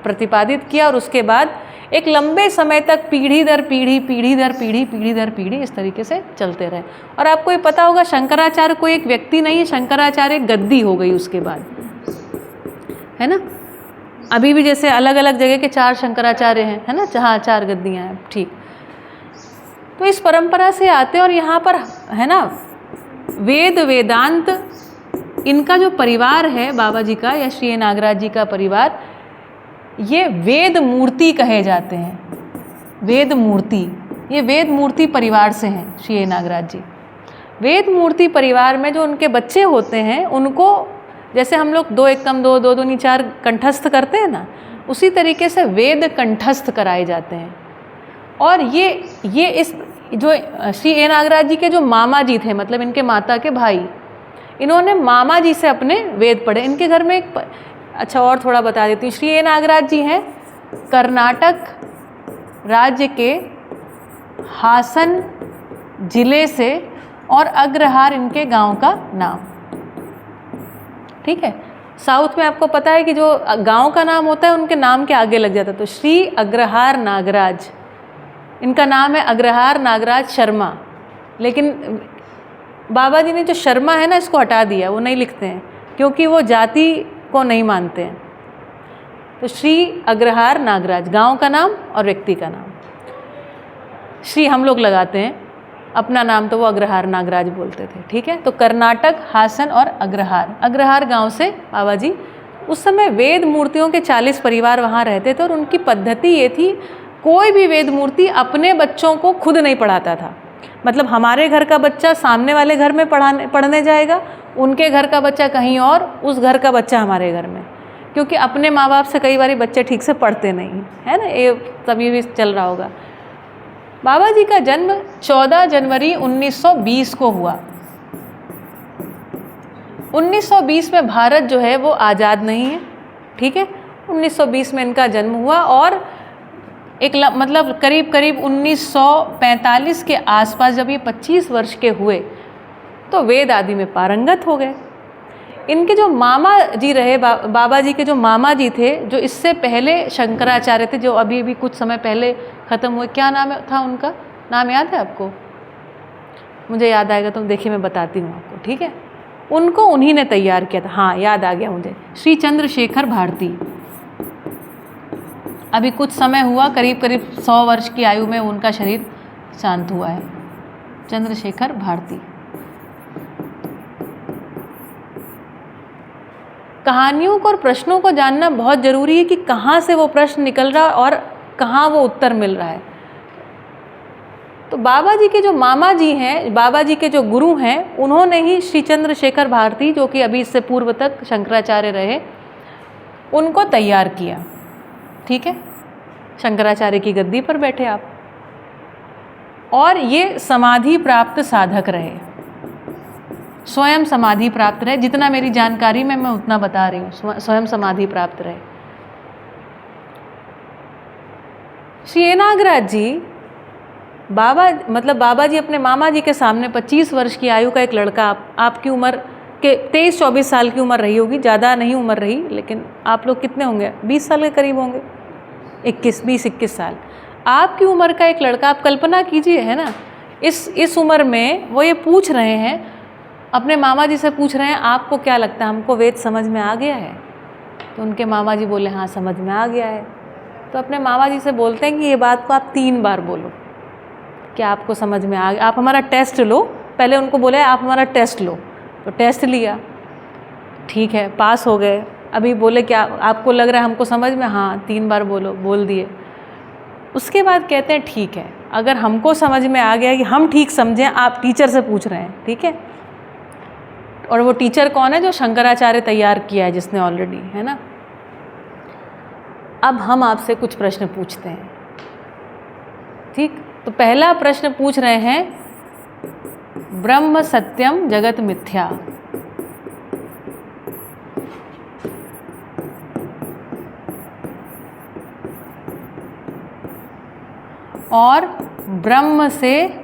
प्रतिपादित किया, और उसके बाद एक लंबे समय तक पीढ़ी दर पीढ़ी, पीढ़ी दर पीढ़ी, पीढ़ी दर पीढ़ी इस तरीके से चलते रहे। और आपको ये पता होगा शंकराचार्य कोई एक व्यक्ति नहीं है, शंकराचार्य गद्दी हो गई उसके बाद, है ना? अभी भी जैसे अलग अलग जगह के 4 शंकराचार्य हैं, है ना? जहाँ 4 गद्दियाँ हैं, ठीक। तो इस परंपरा से आते हैं, और यहाँ पर है ना वेद वेदांत, इनका जो परिवार है बाबा जी का या श्री नागराज जी का परिवार, ये वेद मूर्ति कहे जाते हैं। वेद मूर्ति, ये वेद मूर्ति परिवार से हैं श्री नागराज जी। वेद मूर्ति परिवार में जो उनके बच्चे होते हैं, उनको जैसे हम लोग 2 एकम 2, 2 दूनी 4 कंठस्थ करते हैं ना, उसी तरीके से वेद कंठस्थ कराए जाते हैं। और ये इस जो श्री ए नागराज जी के जो मामा जी थे, मतलब इनके माता के भाई, इन्होंने मामा जी से अपने वेद पढ़े। इनके घर में एक, अच्छा और थोड़ा बता देती हूँ, श्री ए नागराज जी हैं कर्नाटक राज्य के हासन जिले से, और अग्रहार इनके गांव का नाम, ठीक है? साउथ में आपको पता है कि जो गांव का नाम होता है उनके नाम के आगे लग जाता है। तो श्री अग्रहार नागराज, इनका नाम है अग्रहार नागराज शर्मा, लेकिन बाबा जी ने जो शर्मा है ना, इसको हटा दिया, वो नहीं लिखते हैं क्योंकि वो जाति को नहीं मानते हैं। तो श्री अग्रहार नागराज, गांव का नाम और व्यक्ति का नाम। श्री हम लोग लगाते हैं, अपना नाम तो वो अग्रहार नागराज बोलते थे, ठीक है? तो कर्नाटक, हासन और अग्रहार गांव से बाबा जी, उस समय वेद मूर्तियों के 40 परिवार वहाँ रहते थे, और उनकी पद्धति ये थी, कोई भी वेद मूर्ति अपने बच्चों को खुद नहीं पढ़ाता था। मतलब हमारे घर का बच्चा सामने वाले घर में पढ़ने जाएगा, उनके घर का बच्चा कहीं और, उस घर का बच्चा हमारे घर में, क्योंकि अपने माँ बाप से कई बार बच्चे ठीक से पढ़ते नहीं, है ना? ये तभी भी चल रहा होगा। बाबा जी का जन्म 14 जनवरी 1920 को हुआ। 1920 में भारत जो है वो आज़ाद नहीं है, ठीक है? 1920 में इनका जन्म हुआ, और मतलब करीब करीब 1945 के आसपास जब ये 25 वर्ष के हुए तो वेद आदि में पारंगत हो गए। इनके जो मामा जी रहे, बाबा जी के जो मामा जी थे, जो इससे पहले शंकराचार्य थे, जो अभी भी कुछ समय पहले ख़त्म हुए, क्या नाम था उनका? नाम याद है आपको? मुझे याद आएगा तो देखिए मैं बताती हूँ आपको, ठीक है? उनको उन्हीं ने तैयार किया था। हाँ, याद आ गया मुझे, श्री चंद्रशेखर भारती। अभी कुछ समय हुआ, करीब करीब 100 वर्ष की आयु में उनका शरीर शांत हुआ है। चंद्रशेखर भारती। कहानियों को और प्रश्नों को जानना बहुत ज़रूरी है कि कहाँ से वो प्रश्न निकल रहा है और कहाँ वो उत्तर मिल रहा है। तो बाबा जी के जो मामा जी हैं, बाबा जी के जो गुरु हैं, उन्होंने ही श्री चंद्रशेखर भारती, जो कि अभी इससे पूर्व तक शंकराचार्य रहे, उनको तैयार किया, ठीक है? शंकराचार्य की गद्दी पर बैठे आप, और ये समाधि प्राप्त साधक रहे, स्वयं समाधि प्राप्त रहे। जितना मेरी जानकारी में मैं उतना बता रही हूँ, स्वयं समाधि प्राप्त रहे। श्री नागराज जी बाबा जी अपने मामा जी के सामने 25 वर्ष की आयु का एक लड़का, आपकी उम्र के 23-24 साल की उम्र रही होगी, ज़्यादा नहीं उम्र रही, लेकिन आप लोग कितने होंगे? 20 साल के करीब होंगे, 20-21 साल। आपकी उम्र का एक लड़का, आप कल्पना कीजिए, है ना? इस उम्र में वो ये पूछ रहे हैं, अपने मामा जी से पूछ रहे हैं, आपको क्या लगता है, हमको वेद समझ में आ गया है? तो उनके मामा जी बोले, हाँ समझ में आ गया है। तो अपने मामा जी से बोलते हैं कि ये बात को आप 3 बार बोलो, क्या आपको समझ में आ गया? आप हमारा टेस्ट लो। पहले उनको बोले आप हमारा टेस्ट लो, तो टेस्ट लिया, ठीक है, पास हो गए। अभी बोले क्या आपको लग रहा है हमको समझ में? हाँ, 3 बार बोल दिए। उसके बाद कहते हैं ठीक है, अगर हमको समझ में आ गया कि हम ठीक समझें, आप टीचर से पूछ रहे हैं, ठीक है। और वो टीचर कौन है? जो शंकराचार्य तैयार किया है जिसने ऑलरेडी, है ना। अब हम आपसे कुछ प्रश्न पूछते हैं, ठीक। तो पहला प्रश्न पूछ रहे हैं, ब्रह्म सत्यम जगत मिथ्या, और ब्रह्म से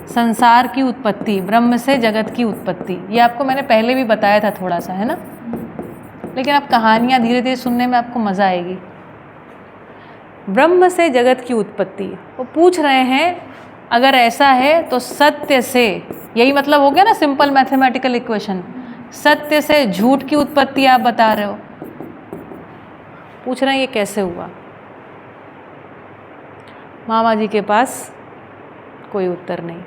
संसार की उत्पत्ति, ब्रह्म से जगत की उत्पत्ति। ये आपको मैंने पहले भी बताया था थोड़ा सा, है ना, लेकिन अब कहानियाँ धीरे धीरे सुनने में आपको मज़ा आएगी। ब्रह्म से जगत की उत्पत्ति, वो पूछ रहे हैं अगर ऐसा है तो सत्य से, यही मतलब हो गया ना सिंपल मैथमेटिकल इक्वेशन, सत्य से झूठ की उत्पत्ति आप बता रहे हो। पूछ रहे हैं ये कैसे हुआ? मामा जी के पास कोई उत्तर नहीं।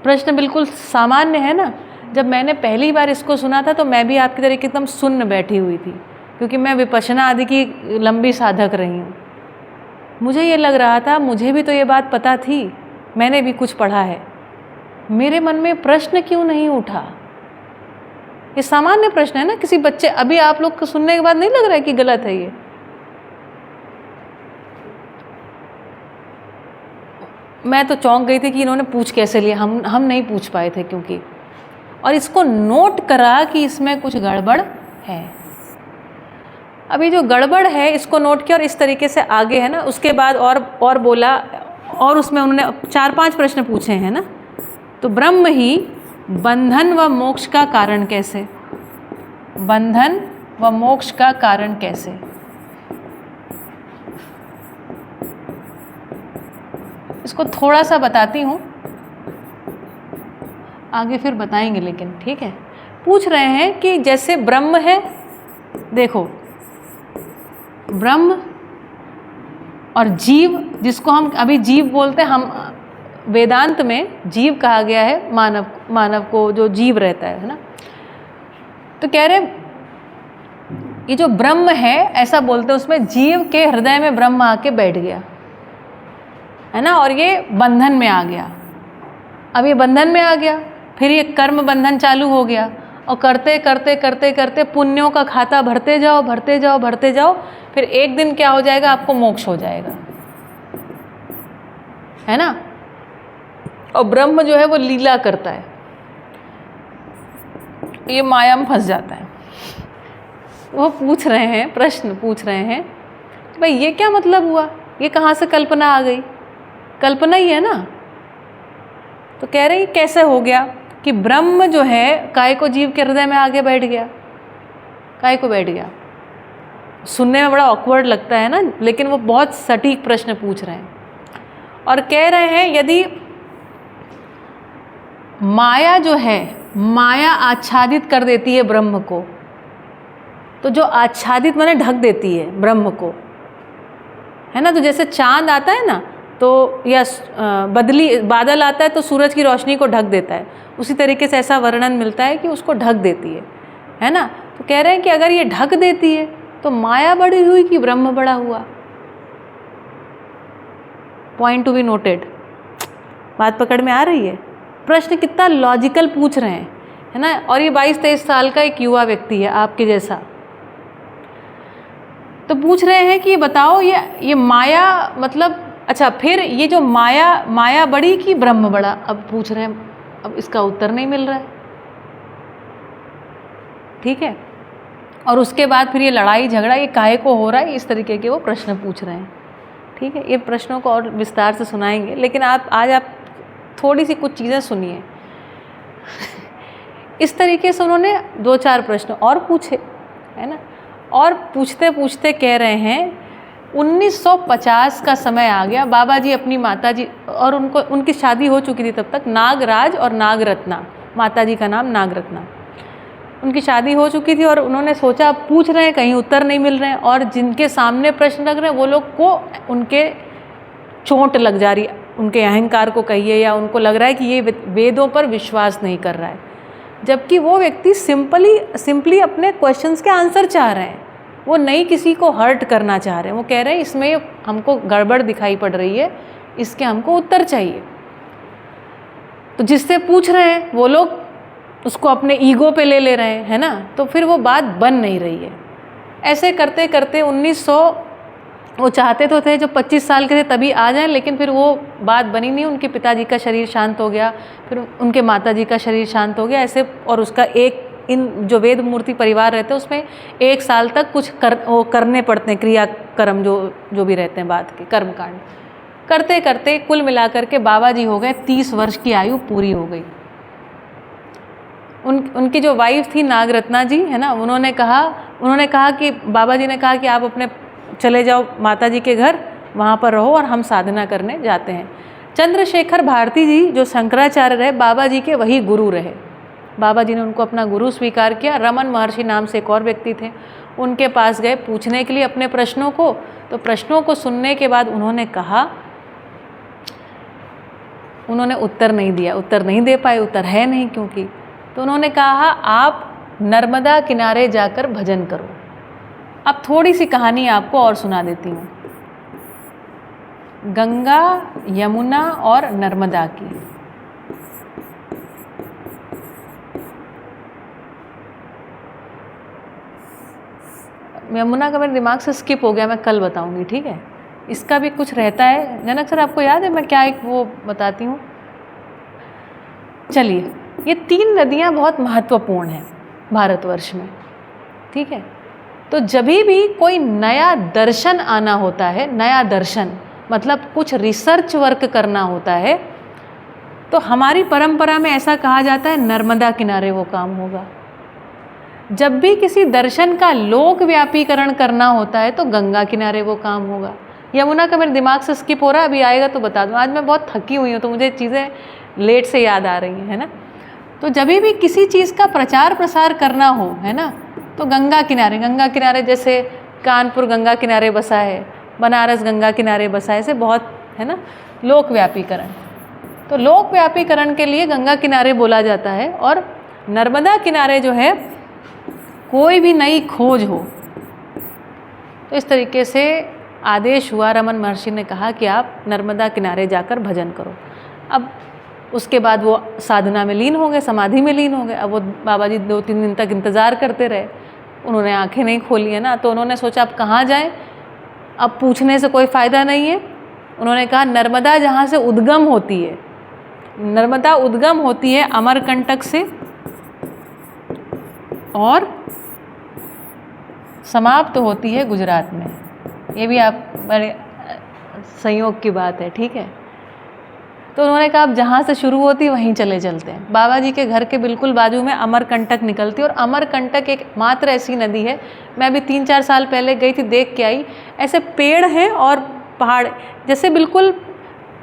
प्रश्न बिल्कुल सामान्य है ना। जब मैंने पहली बार इसको सुना था तो मैं भी आपकी तरह एकदम सुन्न बैठी हुई थी, क्योंकि मैं विपश्यना आदि की लंबी साधक रही हूँ। मुझे ये लग रहा था मुझे भी तो ये बात पता थी, मैंने भी कुछ पढ़ा है, मेरे मन में प्रश्न क्यों नहीं उठा? ये सामान्य प्रश्न है ना, किसी बच्चे, अभी आप लोग को सुनने के बाद नहीं लग रहा है कि गलत है ये? मैं तो चौंक गई थी कि इन्होंने पूछ कैसे लिया, हम नहीं पूछ पाए थे क्योंकि, और इसको नोट करा कि इसमें कुछ गड़बड़ है। अभी जो गड़बड़ है इसको नोट किया और इस तरीके से आगे, है ना। उसके बाद और बोला, और उसमें उन्होंने 4-5 प्रश्न पूछे हैं ना। तो ब्रह्म ही बंधन व मोक्ष का कारण कैसे? बंधन व मोक्ष का कारण कैसे? इसको थोड़ा सा बताती हूँ, आगे फिर बताएंगे, लेकिन ठीक है। पूछ रहे हैं कि जैसे ब्रह्म है, देखो ब्रह्म और जीव, जिसको हम अभी जीव बोलते हैं, हम वेदांत में जीव कहा गया है मानव को, जो जीव रहता है ना। तो कह रहे ये जो ब्रह्म है ऐसा बोलते हैं, उसमें जीव के हृदय में ब्रह्म आके बैठ गया, है ना, और ये बंधन में आ गया। अब ये बंधन में आ गया, फिर ये कर्म बंधन चालू हो गया, और करते करते करते करते पुण्यों का खाता भरते जाओ भरते जाओ भरते जाओ, फिर एक दिन क्या हो जाएगा? आपको मोक्ष हो जाएगा, है ना। और ब्रह्म जो है वो लीला करता है, ये माया में फंस जाता है। वो पूछ रहे हैं, प्रश्न पूछ रहे हैं कि भाई ये क्या मतलब हुआ, ये कहाँ से कल्पना आ गई? कल्पना ही है ना। तो कह रहे हैं कैसे हो गया कि ब्रह्म जो है काय को जीव के हृदय में आगे बैठ गया? काय को बैठ गया? सुनने में बड़ा ऑकवर्ड लगता है ना, लेकिन वो बहुत सटीक प्रश्न पूछ रहे हैं। और कह रहे हैं यदि माया जो है, माया आच्छादित कर देती है ब्रह्म को, तो जो आच्छादित माने ढक देती है ब्रह्म को, है ना। तो जैसे चांद आता है ना, तो या बादल आता है तो सूरज की रोशनी को ढक देता है, उसी तरीके से ऐसा वर्णन मिलता है कि उसको ढक देती है ना। तो कह रहे हैं कि अगर ये ढक देती है तो माया बड़ी हुई कि ब्रह्म बड़ा हुआ? Point to be noted. बात पकड़ में आ रही है? प्रश्न कितना लॉजिकल पूछ रहे हैं, है ना। और ये 22-23 साल का एक युवा व्यक्ति है आपके जैसा। तो पूछ रहे हैं कि बताओ ये माया मतलब, अच्छा फिर ये जो माया बड़ी कि ब्रह्म बड़ा? अब पूछ रहे हैं, अब इसका उत्तर नहीं मिल रहा है, ठीक है। और उसके बाद फिर ये लड़ाई झगड़ा ये काहे को हो रहा है, इस तरीके के वो प्रश्न पूछ रहे हैं, ठीक है। ये प्रश्नों को और विस्तार से सुनाएंगे, लेकिन आज आप थोड़ी सी कुछ चीज़ें सुनिए। इस तरीके से उन्होंने 2-4 प्रश्न और पूछे, है ना। और पूछते पूछते कह रहे हैं 1950 का समय आ गया। बाबा जी अपनी माता जी, और उनकी शादी हो चुकी थी तब तक, नागराज और नागरत्ना, माता जी का नाम नागरत्ना, उनकी शादी हो चुकी थी। और उन्होंने सोचा पूछ रहे हैं, कहीं उत्तर नहीं मिल रहे हैं, और जिनके सामने प्रश्न रख रहे हैं वो लोग को उनके चोट लग जा रही है, उनके अहंकार को कहिए, या उनको लग रहा है कि ये वेदों पर विश्वास नहीं कर रहा है। जबकि वो व्यक्ति सिंपली अपने क्वेश्चंस के आंसर चाह रहे हैं, वो नहीं किसी को हर्ट करना चाह रहे हैं। वो कह रहे हैं इसमें हमको गड़बड़ दिखाई पड़ रही है, इसके हमको उत्तर चाहिए। तो जिससे पूछ रहे हैं वो लोग उसको अपने ईगो पे ले रहे हैं, है ना, तो फिर वो बात बन नहीं रही है। ऐसे करते करते 1900 वो चाहते तो थे जब 25 साल के थे तभी आ जाएं, लेकिन फिर वो बात बनी नहीं। उनके पिताजी का शरीर शांत हो गया, फिर उनके माताजी का शरीर शांत हो गया ऐसे, और उसका इन जो वेद मूर्ति परिवार रहते हैं उसमें 1 साल तक कुछ वो करने पड़ते हैं, क्रियाक्रम जो भी रहते हैं बाद के कर्मकांड करते करते कुल मिलाकर के बाबा जी हो गए 30 वर्ष की आयु पूरी हो गई। उनकी जो वाइफ थी नागरत्ना जी, है ना, उन्होंने कहा कि बाबा जी ने कहा कि आप अपने चले जाओ माता जी के घर, वहाँ पर रहो और हम साधना करने जाते हैं। चंद्रशेखर भारती जी जो शंकराचार्य रहे, बाबा जी के वही गुरु रहे। बाबा जी ने उनको अपना गुरु स्वीकार किया। रमन महर्षि नाम से एक और व्यक्ति थे, उनके पास गए पूछने के लिए अपने प्रश्नों को। तो प्रश्नों को सुनने के बाद उन्होंने उत्तर नहीं दिया, उत्तर नहीं दे पाए, उत्तर है नहीं क्योंकि। तो उन्होंने कहा आप नर्मदा किनारे जाकर भजन करो। अब थोड़ी सी कहानी आपको और सुना देती हूँ, गंगा, यमुना और नर्मदा की। यमुना का मेरे दिमाग से स्किप हो गया, मैं कल बताऊंगी, ठीक है। इसका भी कुछ रहता है। जनक सर आपको याद है मैं क्या एक वो बताती हूँ। चलिए, ये 3 नदियाँ बहुत महत्वपूर्ण हैं भारतवर्ष में, ठीक है। तो जब भी कोई नया दर्शन आना होता है, नया दर्शन मतलब कुछ रिसर्च वर्क करना होता है, तो हमारी परंपरा में ऐसा कहा जाता है नर्मदा किनारे वो काम होगा। जब भी किसी दर्शन का लोक व्यापीकरण करना होता है तो गंगा किनारे वो काम होगा। यमुना का मेरे दिमाग से स्किप हो रहा है, अभी आएगा तो बता दूँ। आज मैं बहुत थकी हुई हूँ तो मुझे चीज़ें लेट से याद आ रही हैं, है ना। तो जब भी किसी चीज़ का प्रचार प्रसार करना हो, है ना, तो गंगा किनारे जैसे कानपुर गंगा किनारे बसा है, बनारस गंगा किनारे बसा है, ऐसे बहुत, है ना। लोक व्यापीकरण, तो लोक व्यापीकरण के लिए गंगा किनारे बोला जाता है। और नर्मदा किनारे जो है कोई भी नई खोज हो तो इस तरीके से आदेश हुआ, रमन महर्षि ने कहा कि आप नर्मदा किनारे जाकर भजन करो। अब उसके बाद वो साधना में लीन हो गए, समाधि में लीन हो गए। अब वो बाबा जी 2-3 दिन तक इंतज़ार करते रहे, उन्होंने आंखें नहीं खोली, है ना। तो उन्होंने सोचा अब कहाँ जाएं, अब पूछने से कोई फ़ायदा नहीं है। उन्होंने कहा नर्मदा जहाँ से उद्गम होती है, नर्मदा उद्गम होती है अमरकंटक से और समाप्त होती है गुजरात में। ये भी आप बड़े संयोग की बात है, ठीक है। तो उन्होंने कहा अब जहाँ से शुरू होती वहीं चले चलते हैं। बाबा जी के घर के बिल्कुल बाजू में अमरकंटक निकलती है, और अमरकंटक एक मात्र ऐसी नदी है, मैं अभी 3-4 साल पहले गई थी, देख के आई। ऐसे पेड़ हैं और पहाड़, जैसे बिल्कुल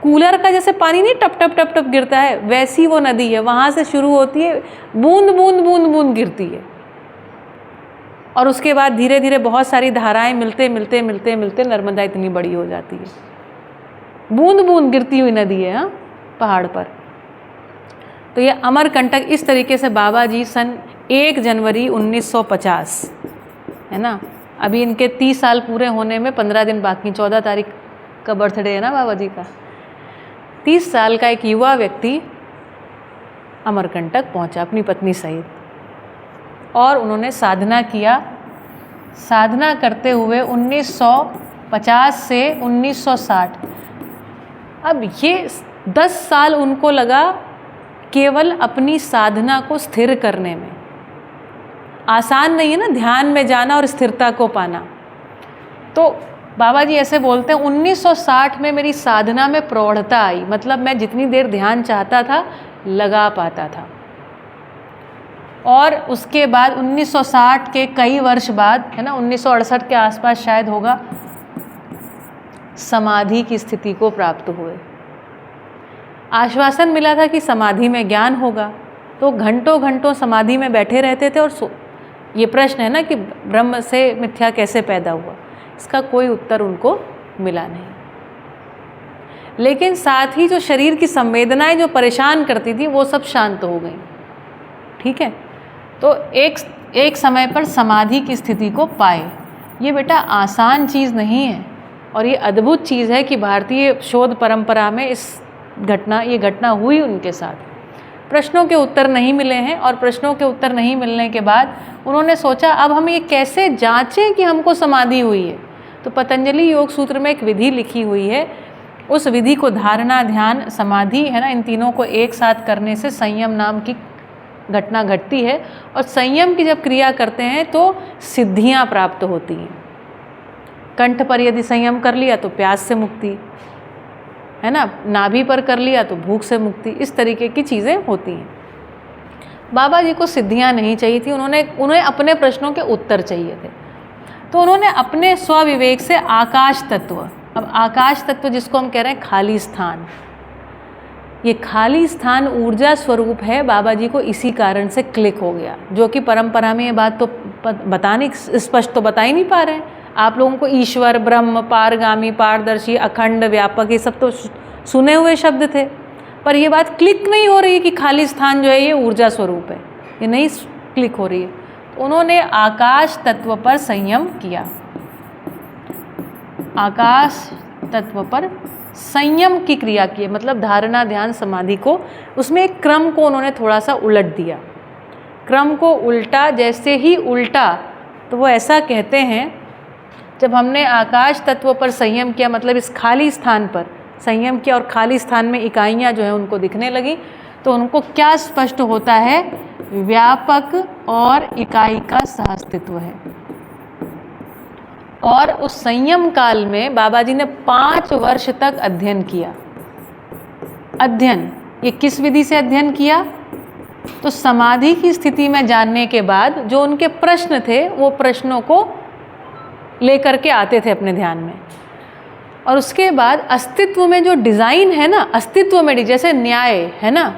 कूलर का जैसे पानी नहीं टप टप टप टप गिरता है, वैसी वो नदी है। वहाँ से शुरू होती है, बूंद बूंद बूंद बूंद गिरती है, और उसके बाद धीरे धीरे बहुत सारी धाराएं मिलते मिलते मिलते मिलते नर्मदा इतनी बड़ी हो जाती है। बूंद बूंद गिरती हुई नदी है, हाँ, पहाड़ पर। तो ये अमरकंटक, इस तरीके से बाबा जी सन 1 जनवरी 1950, है ना, अभी इनके 30 साल पूरे होने में 15 दिन बाकी, 14 तारीख का बर्थडे है ना बाबा जी का। 30 साल का एक युवा व्यक्ति अमरकंटक पहुंचा अपनी पत्नी सहित, और उन्होंने साधना किया। साधना करते हुए 1950 से 1960, अब ये 10 साल उनको लगा केवल अपनी साधना को स्थिर करने में। आसान नहीं है ना ध्यान में जाना और स्थिरता को पाना। तो बाबा जी ऐसे बोलते हैं 1960 में मेरी साधना में प्रौढ़ता आई, मतलब मैं जितनी देर ध्यान चाहता था लगा पाता था। और उसके बाद 1960 के कई वर्ष बाद, है ना, 1968 के आसपास शायद होगा, समाधि की स्थिति को प्राप्त हुए। आश्वासन मिला था कि समाधि में ज्ञान होगा, तो घंटों घंटों समाधि में बैठे रहते थे। और ये प्रश्न है ना कि ब्रह्म से मिथ्या कैसे पैदा हुआ, इसका कोई उत्तर उनको मिला नहीं। लेकिन साथ ही जो शरीर की संवेदनाएं जो परेशान करती थी वो सब शांत हो गई। ठीक है। तो एक समय पर समाधि की स्थिति को पाए, ये बेटा आसान चीज़ नहीं है और ये अद्भुत चीज़ है कि भारतीय शोध परंपरा में ये घटना हुई उनके साथ। प्रश्नों के उत्तर नहीं मिले हैं और प्रश्नों के उत्तर नहीं मिलने के बाद उन्होंने सोचा अब हम ये कैसे जांचें कि हमको समाधि हुई है। तो पतंजलि योग सूत्र में एक विधि लिखी हुई है, उस विधि को धारणा, ध्यान, समाधि है ना, इन तीनों को एक साथ करने से संयम नाम की घटना घटती है और संयम की जब क्रिया करते हैं तो सिद्धियां प्राप्त होती हैं। कंठ पर यदि संयम कर लिया तो प्यास से मुक्ति, है ना, नाभि पर कर लिया तो भूख से मुक्ति, इस तरीके की चीज़ें होती हैं। बाबा जी को सिद्धियां नहीं चाहिए थी, उन्हें अपने प्रश्नों के उत्तर चाहिए थे। तो उन्होंने अपने स्वविवेक से आकाश तत्व, अब आकाश तत्व जिसको हम कह रहे हैं खाली स्थान, ये खाली स्थान ऊर्जा स्वरूप है, बाबा जी को इसी कारण से क्लिक हो गया। जो कि परंपरा में ये बात तो स्पष्ट तो बता ही नहीं पा रहे हैं आप लोगों को। ईश्वर, ब्रह्म, पारगामी, पारदर्शी, अखंड, व्यापक, ये सब तो सुने हुए शब्द थे, पर ये बात क्लिक नहीं हो रही है कि खाली स्थान जो है ये ऊर्जा स्वरूप है, ये नहीं क्लिक हो रही है। तो उन्होंने आकाश तत्व पर संयम किया, आकाश तत्व पर संयम की क्रिया की, मतलब धारणा, ध्यान, समाधि को, उसमें एक क्रम को उन्होंने थोड़ा सा उलट दिया। क्रम को उल्टा, जैसे ही उल्टा तो वो ऐसा कहते हैं, जब हमने आकाश तत्व पर संयम किया, मतलब इस खाली स्थान पर संयम किया और खाली स्थान में इकाइयाँ जो है उनको दिखने लगी, तो उनको क्या स्पष्ट होता है, व्यापक और इकाई का सहअस्तित्व है। और उस संयम काल में बाबा जी ने 5 वर्ष तक अध्ययन किया। अध्ययन, ये किस विधि से अध्ययन किया, तो समाधि की स्थिति में जानने के बाद जो उनके प्रश्न थे वो प्रश्नों को लेकर के आते थे अपने ध्यान में, और उसके बाद अस्तित्व में जो डिज़ाइन है ना, अस्तित्व में जैसे न्याय है ना,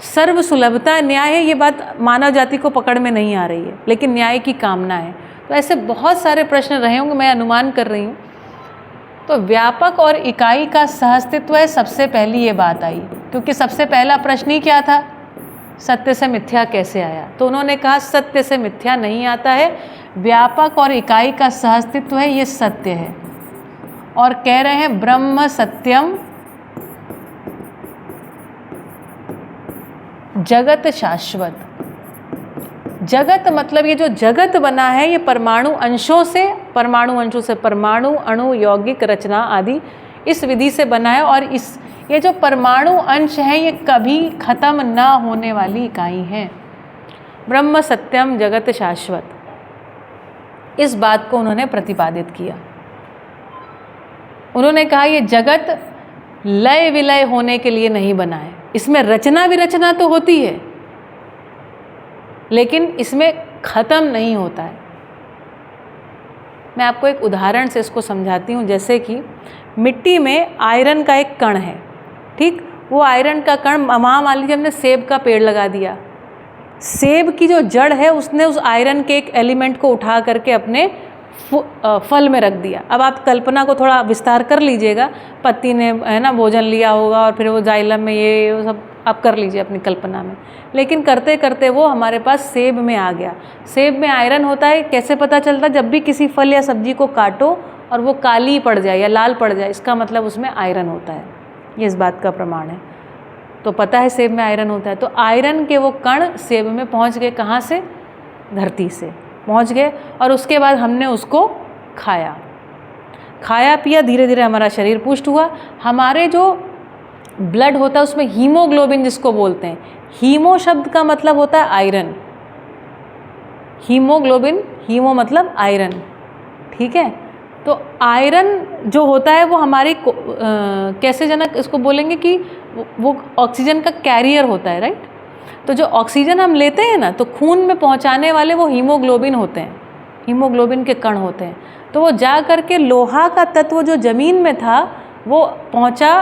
सर्व सुलभता न्याय है, ये बात मानव जाति को पकड़ में नहीं आ रही है, लेकिन न्याय की कामना है। तो ऐसे बहुत सारे प्रश्न रहे होंगे, मैं अनुमान कर रही हूँ। तो व्यापक और इकाई का सहअस्तित्व है, सबसे पहली ये बात आई, क्योंकि सबसे पहला प्रश्न ही क्या था, सत्य से मिथ्या कैसे आया। तो उन्होंने कहा सत्य से मिथ्या नहीं आता है, व्यापक और इकाई का सहअस्तित्व है, ये सत्य है। और कह रहे हैं ब्रह्म सत्यम जगत शाश्वत। जगत मतलब ये जो जगत बना है ये परमाणु अंशों से परमाणु, अणु, यौगिक रचना आदि इस विधि से बना है, और ये जो परमाणु अंश हैं ये कभी खत्म ना होने वाली इकाई हैं। ब्रह्म सत्यम जगत शाश्वत, इस बात को उन्होंने प्रतिपादित किया। उन्होंने कहा ये जगत लय विलय होने के लिए नहीं बना है, इसमें रचना विरचना तो होती है लेकिन इसमें ख़त्म नहीं होता है। मैं आपको एक उदाहरण से इसको समझाती हूँ। जैसे कि मिट्टी में आयरन का एक कण है, ठीक, वो आयरन का कण, मान लीजिए हमने सेब का पेड़ लगा दिया, सेब की जो जड़ है उसने उस आयरन के एक एलिमेंट को उठा करके अपने फल में रख दिया। अब आप कल्पना को थोड़ा विस्तार कर लीजिएगा, पत्ती ने है ना भोजन लिया होगा और फिर वो जाइलम में ये सब आप कर लीजिए अपनी कल्पना में, लेकिन करते करते वो हमारे पास सेब में आ गया। सेब में आयरन होता है, कैसे पता चलता, जब भी किसी फल या सब्जी को काटो और वो काली पड़ जाए या लाल पड़ जाए, इसका मतलब उसमें आयरन होता है, ये इस बात का प्रमाण है। तो पता है सेब में आयरन होता है। तो आयरन के वो कण सेब में पहुंच गए, कहाँ से, धरती से पहुंच गए, और उसके बाद हमने उसको खाया पिया, धीरे धीरे हमारा शरीर पुष्ट हुआ। हमारे जो ब्लड होता है उसमें हीमोग्लोबिन जिसको बोलते हैं, हीमो शब्द का मतलब होता है आयरन, हीमोग्लोबिन, हीमो मतलब आयरन, ठीक है। तो आयरन जो होता है वो हमारी कैसे जनक इसको बोलेंगे कि वो ऑक्सीजन का कैरियर होता है, राइट। तो जो ऑक्सीजन हम लेते हैं ना, तो खून में पहुंचाने वाले वो हीमोग्लोबिन होते हैं, हीमोग्लोबिन के कण होते हैं। तो वो जा करके लोहा का तत्व जो ज़मीन में था वो पहुंचा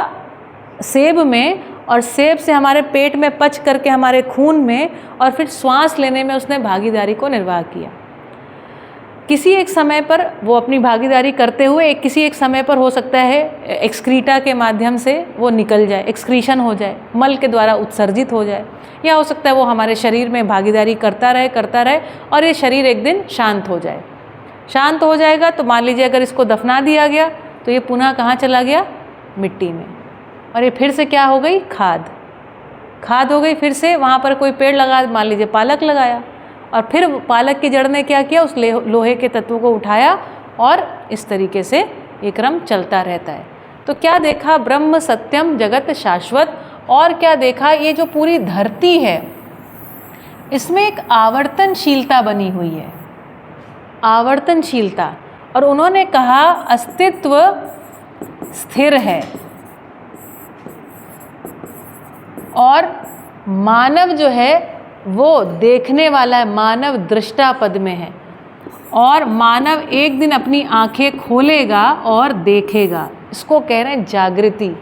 सेब में, और सेब से हमारे पेट में पच करके हमारे खून में, और फिर श्वास लेने में उसने भागीदारी को निर्वाह किया। किसी एक समय पर वो अपनी भागीदारी करते हुए किसी एक समय पर हो सकता है एक्सक्रीटा के माध्यम से वो निकल जाए, एक्सक्रीशन हो जाए, मल के द्वारा उत्सर्जित हो जाए, या हो सकता है वो हमारे शरीर में भागीदारी करता रहे और ये शरीर एक दिन शांत हो जाए। शांत हो जाएगा तो मान लीजिए अगर इसको दफना दिया गया तो ये पुनः कहाँ चला गया? मिट्टी में, और ये फिर से क्या हो गई? खाद हो गई। फिर से वहाँ पर कोई पेड़ लगा, मान लीजिए पालक लगाया, और फिर पालक की जड़ ने क्या किया? उस लोहे के तत्व को उठाया, और इस तरीके से ये क्रम चलता रहता है। तो क्या देखा? ब्रह्म सत्यम जगत शाश्वत। और क्या देखा? ये जो पूरी धरती है इसमें एक आवर्तनशीलता बनी हुई है, आवर्तनशीलता। और उन्होंने कहा अस्तित्व स्थिर है, और मानव जो है वो देखने वाला है, मानव दृष्टा पद में है, और मानव एक दिन अपनी आंखें खोलेगा और देखेगा। इसको कह रहे हैं जागृति,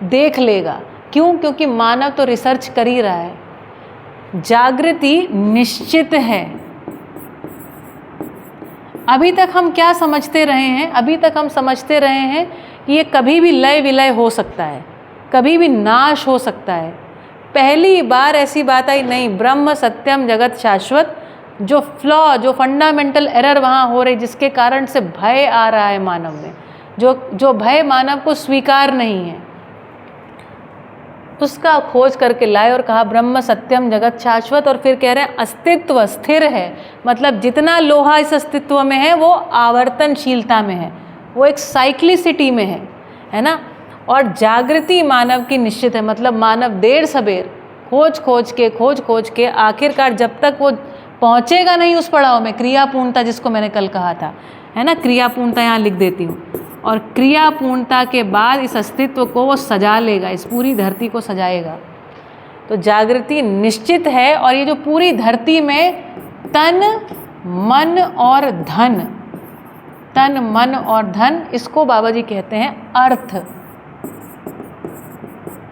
देख लेगा। क्यों? क्योंकि मानव तो रिसर्च कर ही रहा है। जागृति निश्चित है। अभी तक हम क्या समझते रहे हैं? अभी तक हम समझते रहे हैं कि ये कभी भी लय विलय हो सकता है, कभी भी नाश हो सकता है। पहली बार ऐसी बात आई नहीं, ब्रह्म सत्यम जगत शाश्वत। जो फ्लॉ, जो फंडामेंटल एरर वहाँ हो रही, जिसके कारण से भय आ रहा है मानव में, जो भय मानव को स्वीकार नहीं है, उसका खोज करके लाए और कहा ब्रह्म सत्यम जगत शाश्वत। और फिर कह रहे हैं अस्तित्व स्थिर है, मतलब जितना लोहा इस अस्तित्व में है वो आवर्तनशीलता में है, वो एक साइक्लिसिटी में है ना। और जागृति मानव की निश्चित है, मतलब मानव देर सबेर खोज खोज के आखिरकार जब तक वो पहुँचेगा नहीं उस पड़ाव में, क्रियापूर्णता जिसको मैंने कल कहा था, है ना, क्रियापूर्णता यहाँ लिख देती हूँ। और क्रियापूर्णता के बाद इस अस्तित्व को वो सजा लेगा, इस पूरी धरती को सजाएगा। तो जागृति निश्चित है। और ये जो पूरी धरती में तन मन और धन, तन मन और धन, इसको बाबा जी कहते हैं अर्थ।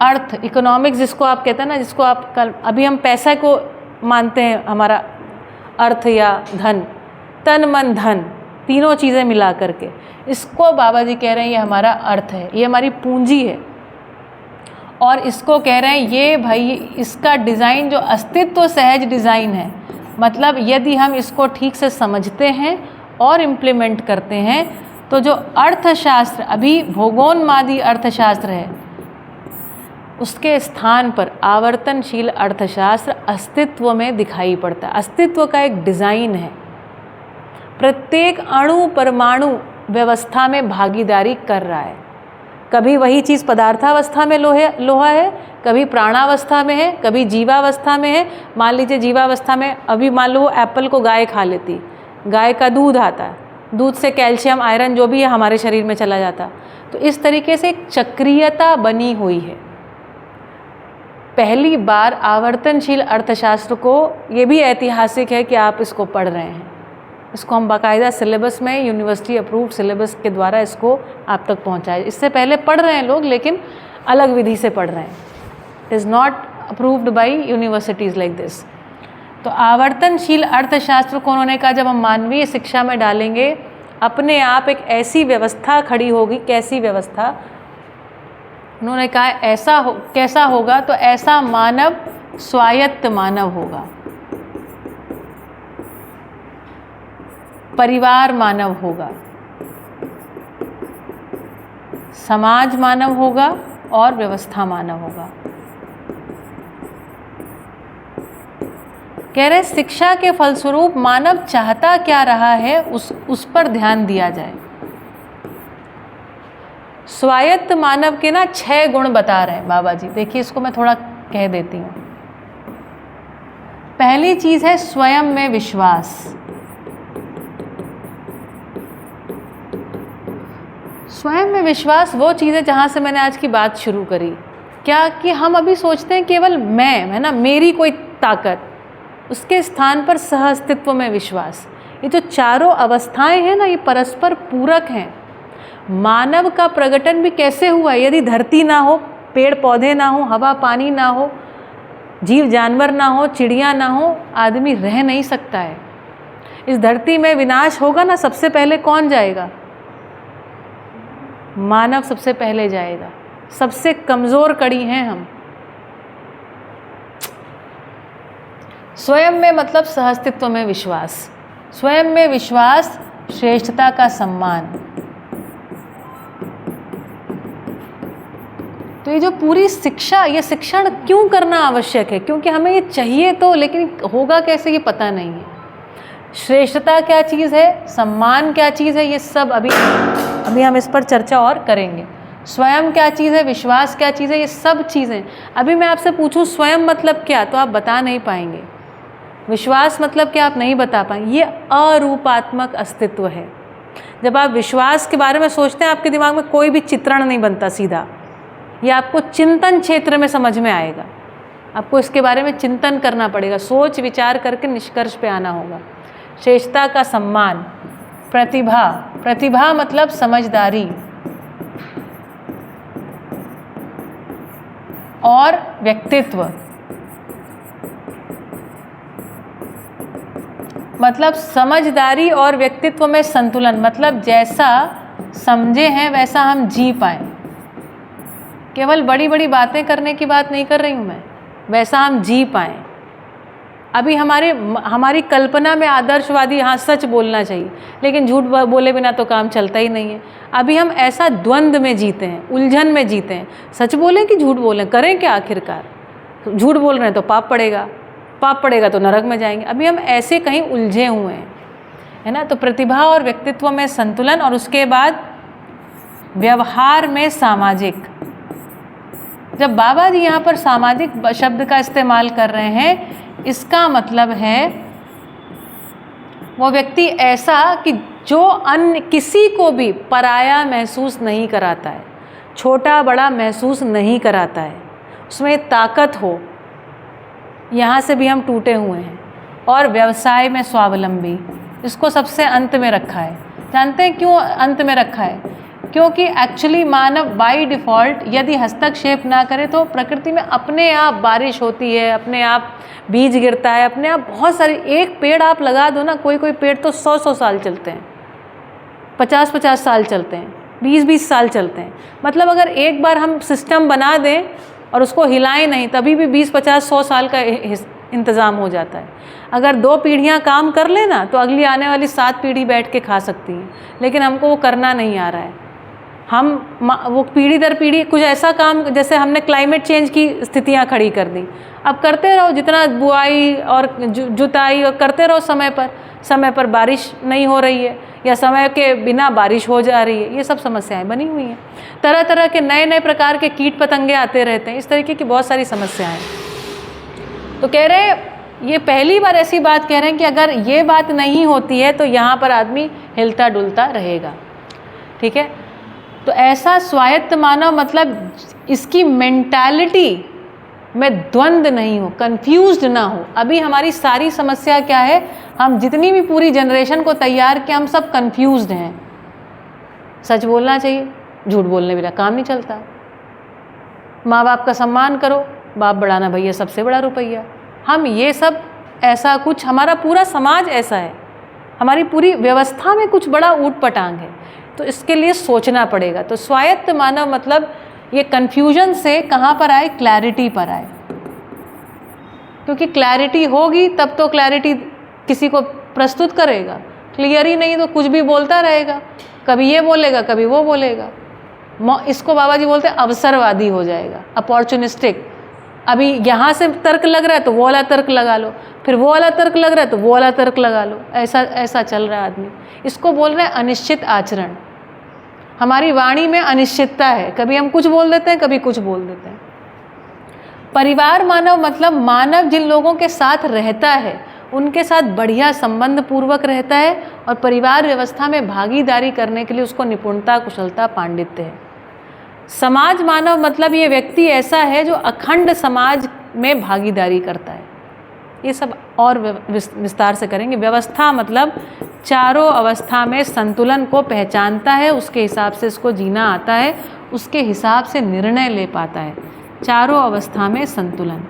अर्थ, इकोनॉमिक्स जिसको आप कहते हैं ना, जिसको आप कल, अभी हम पैसा को मानते हैं हमारा अर्थ या धन, तन मन धन तीनों चीज़ें मिला करके, इसको बाबा जी कह रहे हैं ये हमारा अर्थ है, ये हमारी पूंजी है। और इसको कह रहे हैं ये भाई, इसका डिज़ाइन जो अस्तित्व सहज डिज़ाइन है, मतलब यदि हम इसको ठीक से समझते हैं और इम्प्लीमेंट करते हैं तो जो अर्थशास्त्र अभी भोगोन्मादी अर्थशास्त्र है उसके स्थान पर आवर्तनशील अर्थशास्त्र अस्तित्व में दिखाई पड़ता है। अस्तित्व का एक डिज़ाइन है, प्रत्येक अणु परमाणु व्यवस्था में भागीदारी कर रहा है। कभी वही चीज़ पदार्थावस्था में लोहा है, कभी प्राणावस्था में है, कभी जीवावस्था में है। मान लीजिए जीवावस्था में अभी मान लो एप्पल को गाय खा लेती, गाय का दूध आता है, दूध से कैल्शियम आयरन जो भी है हमारे शरीर में चला जाता। तो इस तरीके से एक चक्रीयता बनी हुई है। पहली बार आवर्तनशील अर्थशास्त्र को, ये भी ऐतिहासिक है कि आप इसको पढ़ रहे हैं, इसको हम बाकायदा सिलेबस में, यूनिवर्सिटी अप्रूव्ड सिलेबस के द्वारा इसको आप तक पहुंचाए। इससे पहले पढ़ रहे हैं लोग, लेकिन अलग विधि से पढ़ रहे हैं। It is not approved by universities like this. तो आवर्तनशील अर्थशास्त्र को उन्होंने कहा जब हम मानवीय शिक्षा में डालेंगे, अपने आप एक ऐसी व्यवस्था खड़ी होगी। कैसी व्यवस्था? उन्होंने कहा ऐसा कैसा होगा? तो ऐसा मानव स्वायत्त मानव होगा, परिवार मानव होगा, समाज मानव होगा और व्यवस्था मानव होगा। कह रहे शिक्षा के फलस्वरूप मानव चाहता क्या रहा है उस पर ध्यान दिया जाए। स्वायत्त मानव के ना 6 गुण बता रहे हैं बाबा जी। देखिए इसको मैं थोड़ा कह देती हूँ। पहली चीज़ है स्वयं में विश्वास। स्वयं में विश्वास वो चीज़ है जहाँ से मैंने आज की बात शुरू करी। क्या कि हम अभी सोचते हैं केवल मैं, है ना, मेरी कोई ताकत, उसके स्थान पर सह अस्तित्व में विश्वास। ये जो चारों अवस्थाएं हैं ना, ये परस्पर पूरक हैं। मानव का प्रगटन भी कैसे हुआ? यदि धरती ना हो, पेड़ पौधे ना हो, हवा पानी ना हो, जीव जानवर ना हो, चिड़िया ना हो, आदमी रह नहीं सकता है। इस धरती में विनाश होगा ना, सबसे पहले कौन जाएगा? मानव सबसे पहले जाएगा। सबसे कमज़ोर कड़ी हैं हम। स्वयं में मतलब सहअस्तित्व में विश्वास, स्वयं में विश्वास, श्रेष्ठता का सम्मान। तो ये जो पूरी शिक्षा, ये शिक्षण क्यों करना आवश्यक है? क्योंकि हमें ये चाहिए तो, लेकिन होगा कैसे ये पता नहीं है। श्रेष्ठता क्या चीज़ है, सम्मान क्या चीज़ है, ये सब अभी हम इस पर चर्चा और करेंगे। स्वयं क्या चीज़ है, विश्वास क्या चीज़ है, ये सब चीज़ें। अभी मैं आपसे पूछूं स्वयं मतलब क्या, तो आप बता नहीं पाएंगे। विश्वास मतलब क्या, आप नहीं बता पाएंगे। ये अरूपात्मक अस्तित्व है। जब आप विश्वास के बारे में सोचते हैं, आपके दिमाग में कोई भी चित्रण नहीं बनता सीधा, ये आपको चिंतन क्षेत्र में समझ में आएगा। आपको इसके बारे में चिंतन करना पड़ेगा, सोच विचार करके निष्कर्ष पे आना होगा। श्रेष्ठता का सम्मान, प्रतिभा, प्रतिभा मतलब समझदारी और व्यक्तित्व, मतलब समझदारी और व्यक्तित्व में संतुलन, मतलब जैसा समझे हैं वैसा हम जी पाएँ। केवल बड़ी बड़ी बातें करने की बात नहीं कर रही हूँ मैं, वैसा हम जी पाएँ। अभी हमारी कल्पना में आदर्शवादी, हाँ सच बोलना चाहिए, लेकिन झूठ बोले बिना तो काम चलता ही नहीं है। अभी हम ऐसा द्वंद्व में जीते हैं, उलझन में जीते हैं, सच बोलें कि झूठ बोलें, करें क्या आखिरकार? झूठ बोल रहे हैं तो पाप पड़ेगा, पाप पड़ेगा तो नरक में जाएंगे। अभी हम ऐसे कहीं उलझे हुए हैं, है ना। तो प्रतिभा और व्यक्तित्व में संतुलन, और उसके बाद व्यवहार में सामाजिक। जब बाबा जी यहाँ पर सामाजिक शब्द का इस्तेमाल कर रहे हैं, इसका मतलब है वो व्यक्ति ऐसा कि जो अन्य किसी को भी पराया महसूस नहीं कराता है, छोटा बड़ा महसूस नहीं कराता है, उसमें ताकत हो। यहाँ से भी हम टूटे हुए हैं। और व्यवसाय में स्वावलंबी, इसको सबसे अंत में रखा है। जानते हैं क्यों अंत में रखा है? क्योंकि एक्चुअली मानव बाय डिफ़ॉल्ट यदि हस्तक्षेप ना करे तो प्रकृति में अपने आप बारिश होती है, अपने आप बीज गिरता है, अपने आप बहुत सारी। एक पेड़ आप लगा दो ना, कोई कोई पेड़ तो 100-100 साल चलते हैं, 50-50 साल चलते हैं, 20-20 साल चलते हैं। मतलब अगर एक बार हम सिस्टम बना दें और उसको हिलाएं नहीं, तभी भी 20-50-100 साल का इंतज़ाम हो जाता है। अगर 2 पीढ़ियाँ काम कर लेना तो अगली आने वाली 7 पीढ़ी बैठ के खा सकती हैं, लेकिन हमको वो करना नहीं आ रहा है। हम वो पीढ़ी दर पीढ़ी कुछ ऐसा काम, जैसे हमने क्लाइमेट चेंज की स्थितियाँ खड़ी कर दी, अब करते रहो, जितना बुआई और जुताई और करते रहो समय पर बारिश नहीं हो रही है, या समय के बिना बारिश हो जा रही है। ये सब समस्याएं बनी हुई हैं। तरह तरह के नए नए प्रकार के कीट पतंगे आते रहते हैं, इस तरीके की बहुत सारी समस्याएं। तो कह रहे, ये पहली बार ऐसी बात कह रहे हैं कि अगर ये बात नहीं होती है तो यहाँ पर आदमी हिलता डुलता रहेगा। ठीक है, तो ऐसा स्वायत्त मानव मतलब इसकी मेंटालिटी में द्वंद्व नहीं हो, कंफ्यूज्ड ना हो। अभी हमारी सारी समस्या क्या है, हम जितनी भी पूरी जनरेशन को तैयार किया, हम सब कंफ्यूज्ड हैं। सच बोलना चाहिए, झूठ बोलने बिना काम नहीं चलता। माँ बाप का सम्मान करो, बाप बढ़ाना भैया सबसे बड़ा रुपया। हम ये सब ऐसा कुछ, हमारा पूरा समाज ऐसा है, हमारी पूरी व्यवस्था में कुछ बड़ा ऊट पटांग है। तो इसके लिए सोचना पड़ेगा। तो स्वायत्त मानव मतलब ये कन्फ्यूजन से कहाँ पर आए, क्लैरिटी पर आए। क्योंकि क्लैरिटी होगी तब तो क्लैरिटी किसी को प्रस्तुत करेगा। क्लियर ही नहीं तो कुछ भी बोलता रहेगा, कभी ये बोलेगा कभी वो बोलेगा। इसको बाबा जी बोलते हैं अवसरवादी हो जाएगा, अपॉर्चुनिस्टिक। अभी यहाँ से तर्क लग रहा है तो वो वाला तर्क लगा लो, फिर वो वाला तर्क लग रहा है तो वो वाला तर्क लगा लो। ऐसा चल रहा है आदमी। इसको बोल रहे हैं अनिश्चित आचरण। हमारी वाणी में अनिश्चितता है, कभी हम कुछ बोल देते हैं, कभी कुछ बोल देते हैं। परिवार मानव मतलब मानव जिन लोगों के साथ रहता है उनके साथ बढ़िया संबंध पूर्वक रहता है, और परिवार व्यवस्था में भागीदारी करने के लिए उसको निपुणता, कुशलता, पांडित्य है। समाज मानव मतलब ये व्यक्ति ऐसा है जो अखंड समाज में भागीदारी करता है। ये सब और विस्तार से करेंगे। व्यवस्था मतलब चारों अवस्था में संतुलन को पहचानता है, उसके हिसाब से इसको जीना आता है, उसके हिसाब से निर्णय ले पाता है। चारों अवस्था में संतुलन,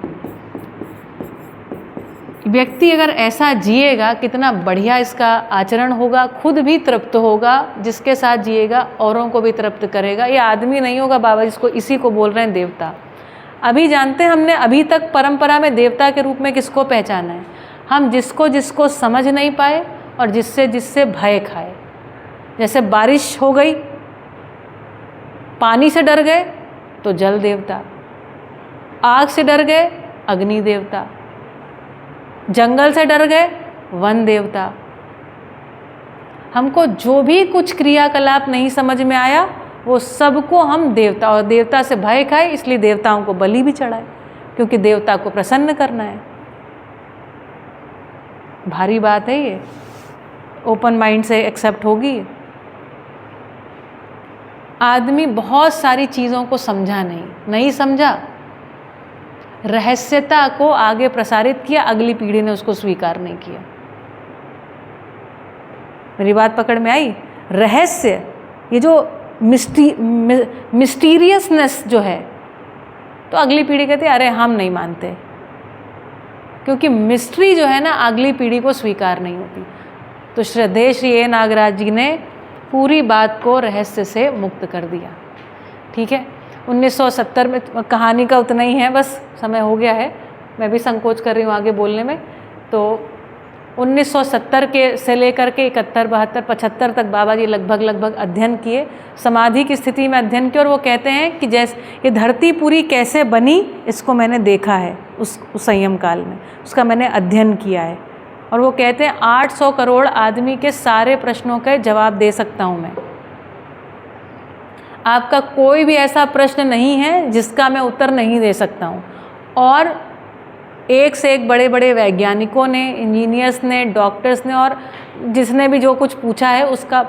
व्यक्ति अगर ऐसा जिएगा कितना बढ़िया इसका आचरण होगा, खुद भी तृप्त होगा, जिसके साथ जिएगा औरों को भी तृप्त करेगा। ये आदमी नहीं होगा बाबा जिसको इसी को बोल रहे हैं देवता। अभी जानते हैं हमने अभी तक परंपरा में देवता के रूप में किसको पहचाना है? हम जिसको जिसको समझ नहीं पाए और जिससे जिससे भय खाए। जैसे बारिश हो गई, पानी से डर गए तो जल देवता, आग से डर गए अग्नि देवता, जंगल से डर गए वन देवता। हमको जो भी कुछ क्रियाकलाप नहीं समझ में आया वो सबको हम देवता, और देवता से भय खाए इसलिए देवताओं को बलि भी चढ़ाए, क्योंकि देवता को प्रसन्न करना है। भारी बात है ये, ओपन माइंड से एक्सेप्ट होगी। आदमी बहुत सारी चीज़ों को समझा नहीं समझा, रहस्यता को आगे प्रसारित किया, अगली पीढ़ी ने उसको स्वीकार नहीं किया। मेरी बात पकड़ में आई? रहस्य, ये जो मिस्टीरियसनेस जो है, तो अगली पीढ़ी कहती है अरे हम नहीं मानते, क्योंकि मिस्ट्री जो है ना अगली पीढ़ी को स्वीकार नहीं होती। तो श्रद्धेय श्री ए नागराज जी ने पूरी बात को रहस्य से मुक्त कर दिया। ठीक है, 1970 में कहानी का उतना ही है, बस समय हो गया है, मैं भी संकोच कर रही हूँ आगे बोलने में। तो 1970 के से लेकर के 71, 72, 75 तक बाबा जी लगभग अध्ययन किए, समाधि की स्थिति में अध्ययन किया। और वो कहते हैं कि जैसे ये धरती पूरी कैसे बनी इसको मैंने देखा है उस संयम काल में, उसका मैंने अध्ययन किया है। और वो कहते हैं 800 करोड़ आदमी के सारे प्रश्नों के जवाब दे सकता हूँ मैं। आपका कोई भी ऐसा प्रश्न नहीं है जिसका मैं उत्तर नहीं दे सकता हूँ। और एक से एक बड़े बड़े वैज्ञानिकों ने, इंजीनियर्स ने, डॉक्टर्स ने, और जिसने भी जो कुछ पूछा है उसका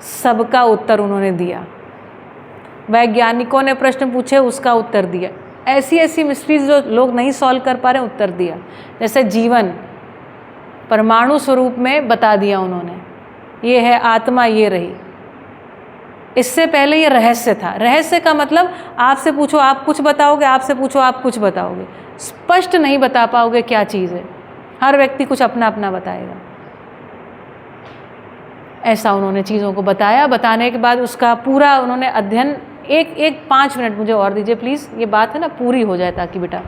सबका उत्तर उन्होंने दिया। वैज्ञानिकों ने प्रश्न पूछे, उसका उत्तर दिया। ऐसी ऐसी मिस्ट्रीज जो लोग नहीं सॉल्व कर पा रहे, उत्तर दिया। जैसे जीवन परमाणु स्वरूप में बता दिया उन्होंने, ये है आत्मा, ये रही। इससे पहले ये रहस्य था। रहस्य का मतलब आपसे पूछो आप कुछ बताओगे, आपसे पूछो आप कुछ बताओगे, स्पष्ट नहीं बता पाओगे क्या चीज़ है। हर व्यक्ति कुछ अपना अपना बताएगा। ऐसा उन्होंने चीज़ों को बताया। बताने के बाद उसका पूरा उन्होंने अध्ययन, एक 5 मिनट मुझे और दीजिए प्लीज़, ये बात है ना पूरी हो जाए ताकि बेटा।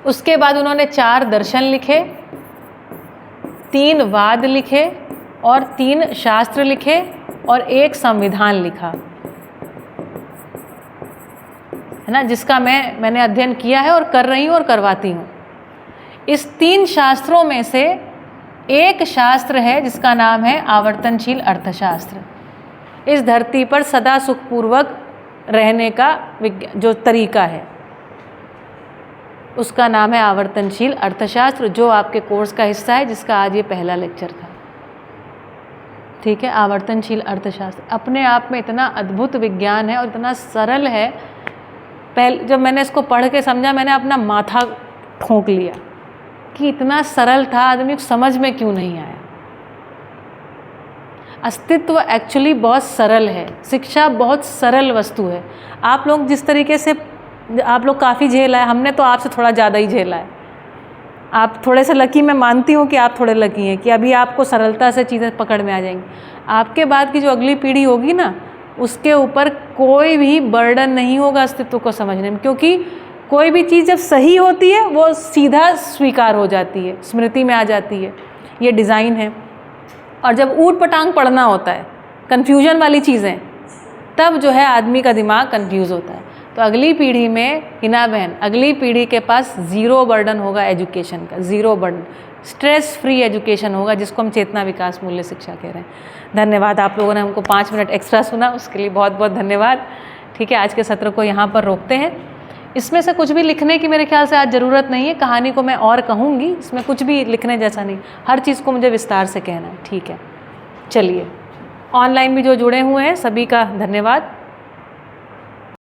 उसके बाद उन्होंने 4 दर्शन लिखे, 3 वाद लिखे और 3 शास्त्र लिखे और 1 संविधान लिखा, है ना, जिसका मैंने अध्ययन किया है और कर रही हूँ और करवाती हूँ। इस 3 शास्त्रों में से एक शास्त्र है जिसका नाम है आवर्तनशील अर्थशास्त्र। इस धरती पर सदा सुखपूर्वक रहने का जो तरीका है उसका नाम है आवर्तनशील अर्थशास्त्र, जो आपके कोर्स का हिस्सा है, जिसका आज ये पहला लेक्चर था। ठीक है, आवर्तनशील अर्थशास्त्र अपने आप में इतना अद्भुत विज्ञान है और इतना सरल है। पहले जब मैंने इसको पढ़ के समझा, मैंने अपना माथा ठोंक लिया कि इतना सरल था, आदमी को समझ में क्यों नहीं आया। अस्तित्व एक्चुअली बहुत सरल है, शिक्षा बहुत सरल वस्तु है। आप लोग जिस तरीके से, आप लोग काफ़ी झेला है, हमने तो आपसे थोड़ा ज़्यादा ही झेला है। आप थोड़े से लकी, मैं मानती हूँ कि आप थोड़े लकी हैं कि अभी आपको सरलता से चीज़ें पकड़ में आ जाएंगी। आपके बाद की जो अगली पीढ़ी होगी ना, उसके ऊपर कोई भी बर्डन नहीं होगा अस्तित्व को समझने में, क्योंकि कोई भी चीज़ जब सही होती है वो सीधा स्वीकार हो जाती है, स्मृति में आ जाती है। ये डिज़ाइन है। और जब ऊट पटांग पढ़ना होता है, कन्फ्यूजन वाली चीज़ें, तब जो है आदमी का दिमाग कन्फ्यूज़ होता है। तो अगली पीढ़ी में हिना बहन, अगली पीढ़ी के पास ज़ीरो बर्डन होगा एजुकेशन का, zero burden, stress free education होगा, जिसको हम चेतना विकास मूल्य शिक्षा कह रहे हैं। धन्यवाद, आप लोगों ने हमको 5 मिनट एक्स्ट्रा सुना, उसके लिए बहुत बहुत धन्यवाद। ठीक है, आज के सत्र को यहाँ पर रोकते हैं। इसमें से कुछ भी लिखने की मेरे ख्याल से आज ज़रूरत नहीं है। कहानी को मैं और कहूँगी, इसमें कुछ भी लिखने जैसा नहीं, हर चीज़ को मुझे विस्तार से कहना है। ठीक है, चलिए, ऑनलाइन भी जो जुड़े हुए हैं सभी का धन्यवाद।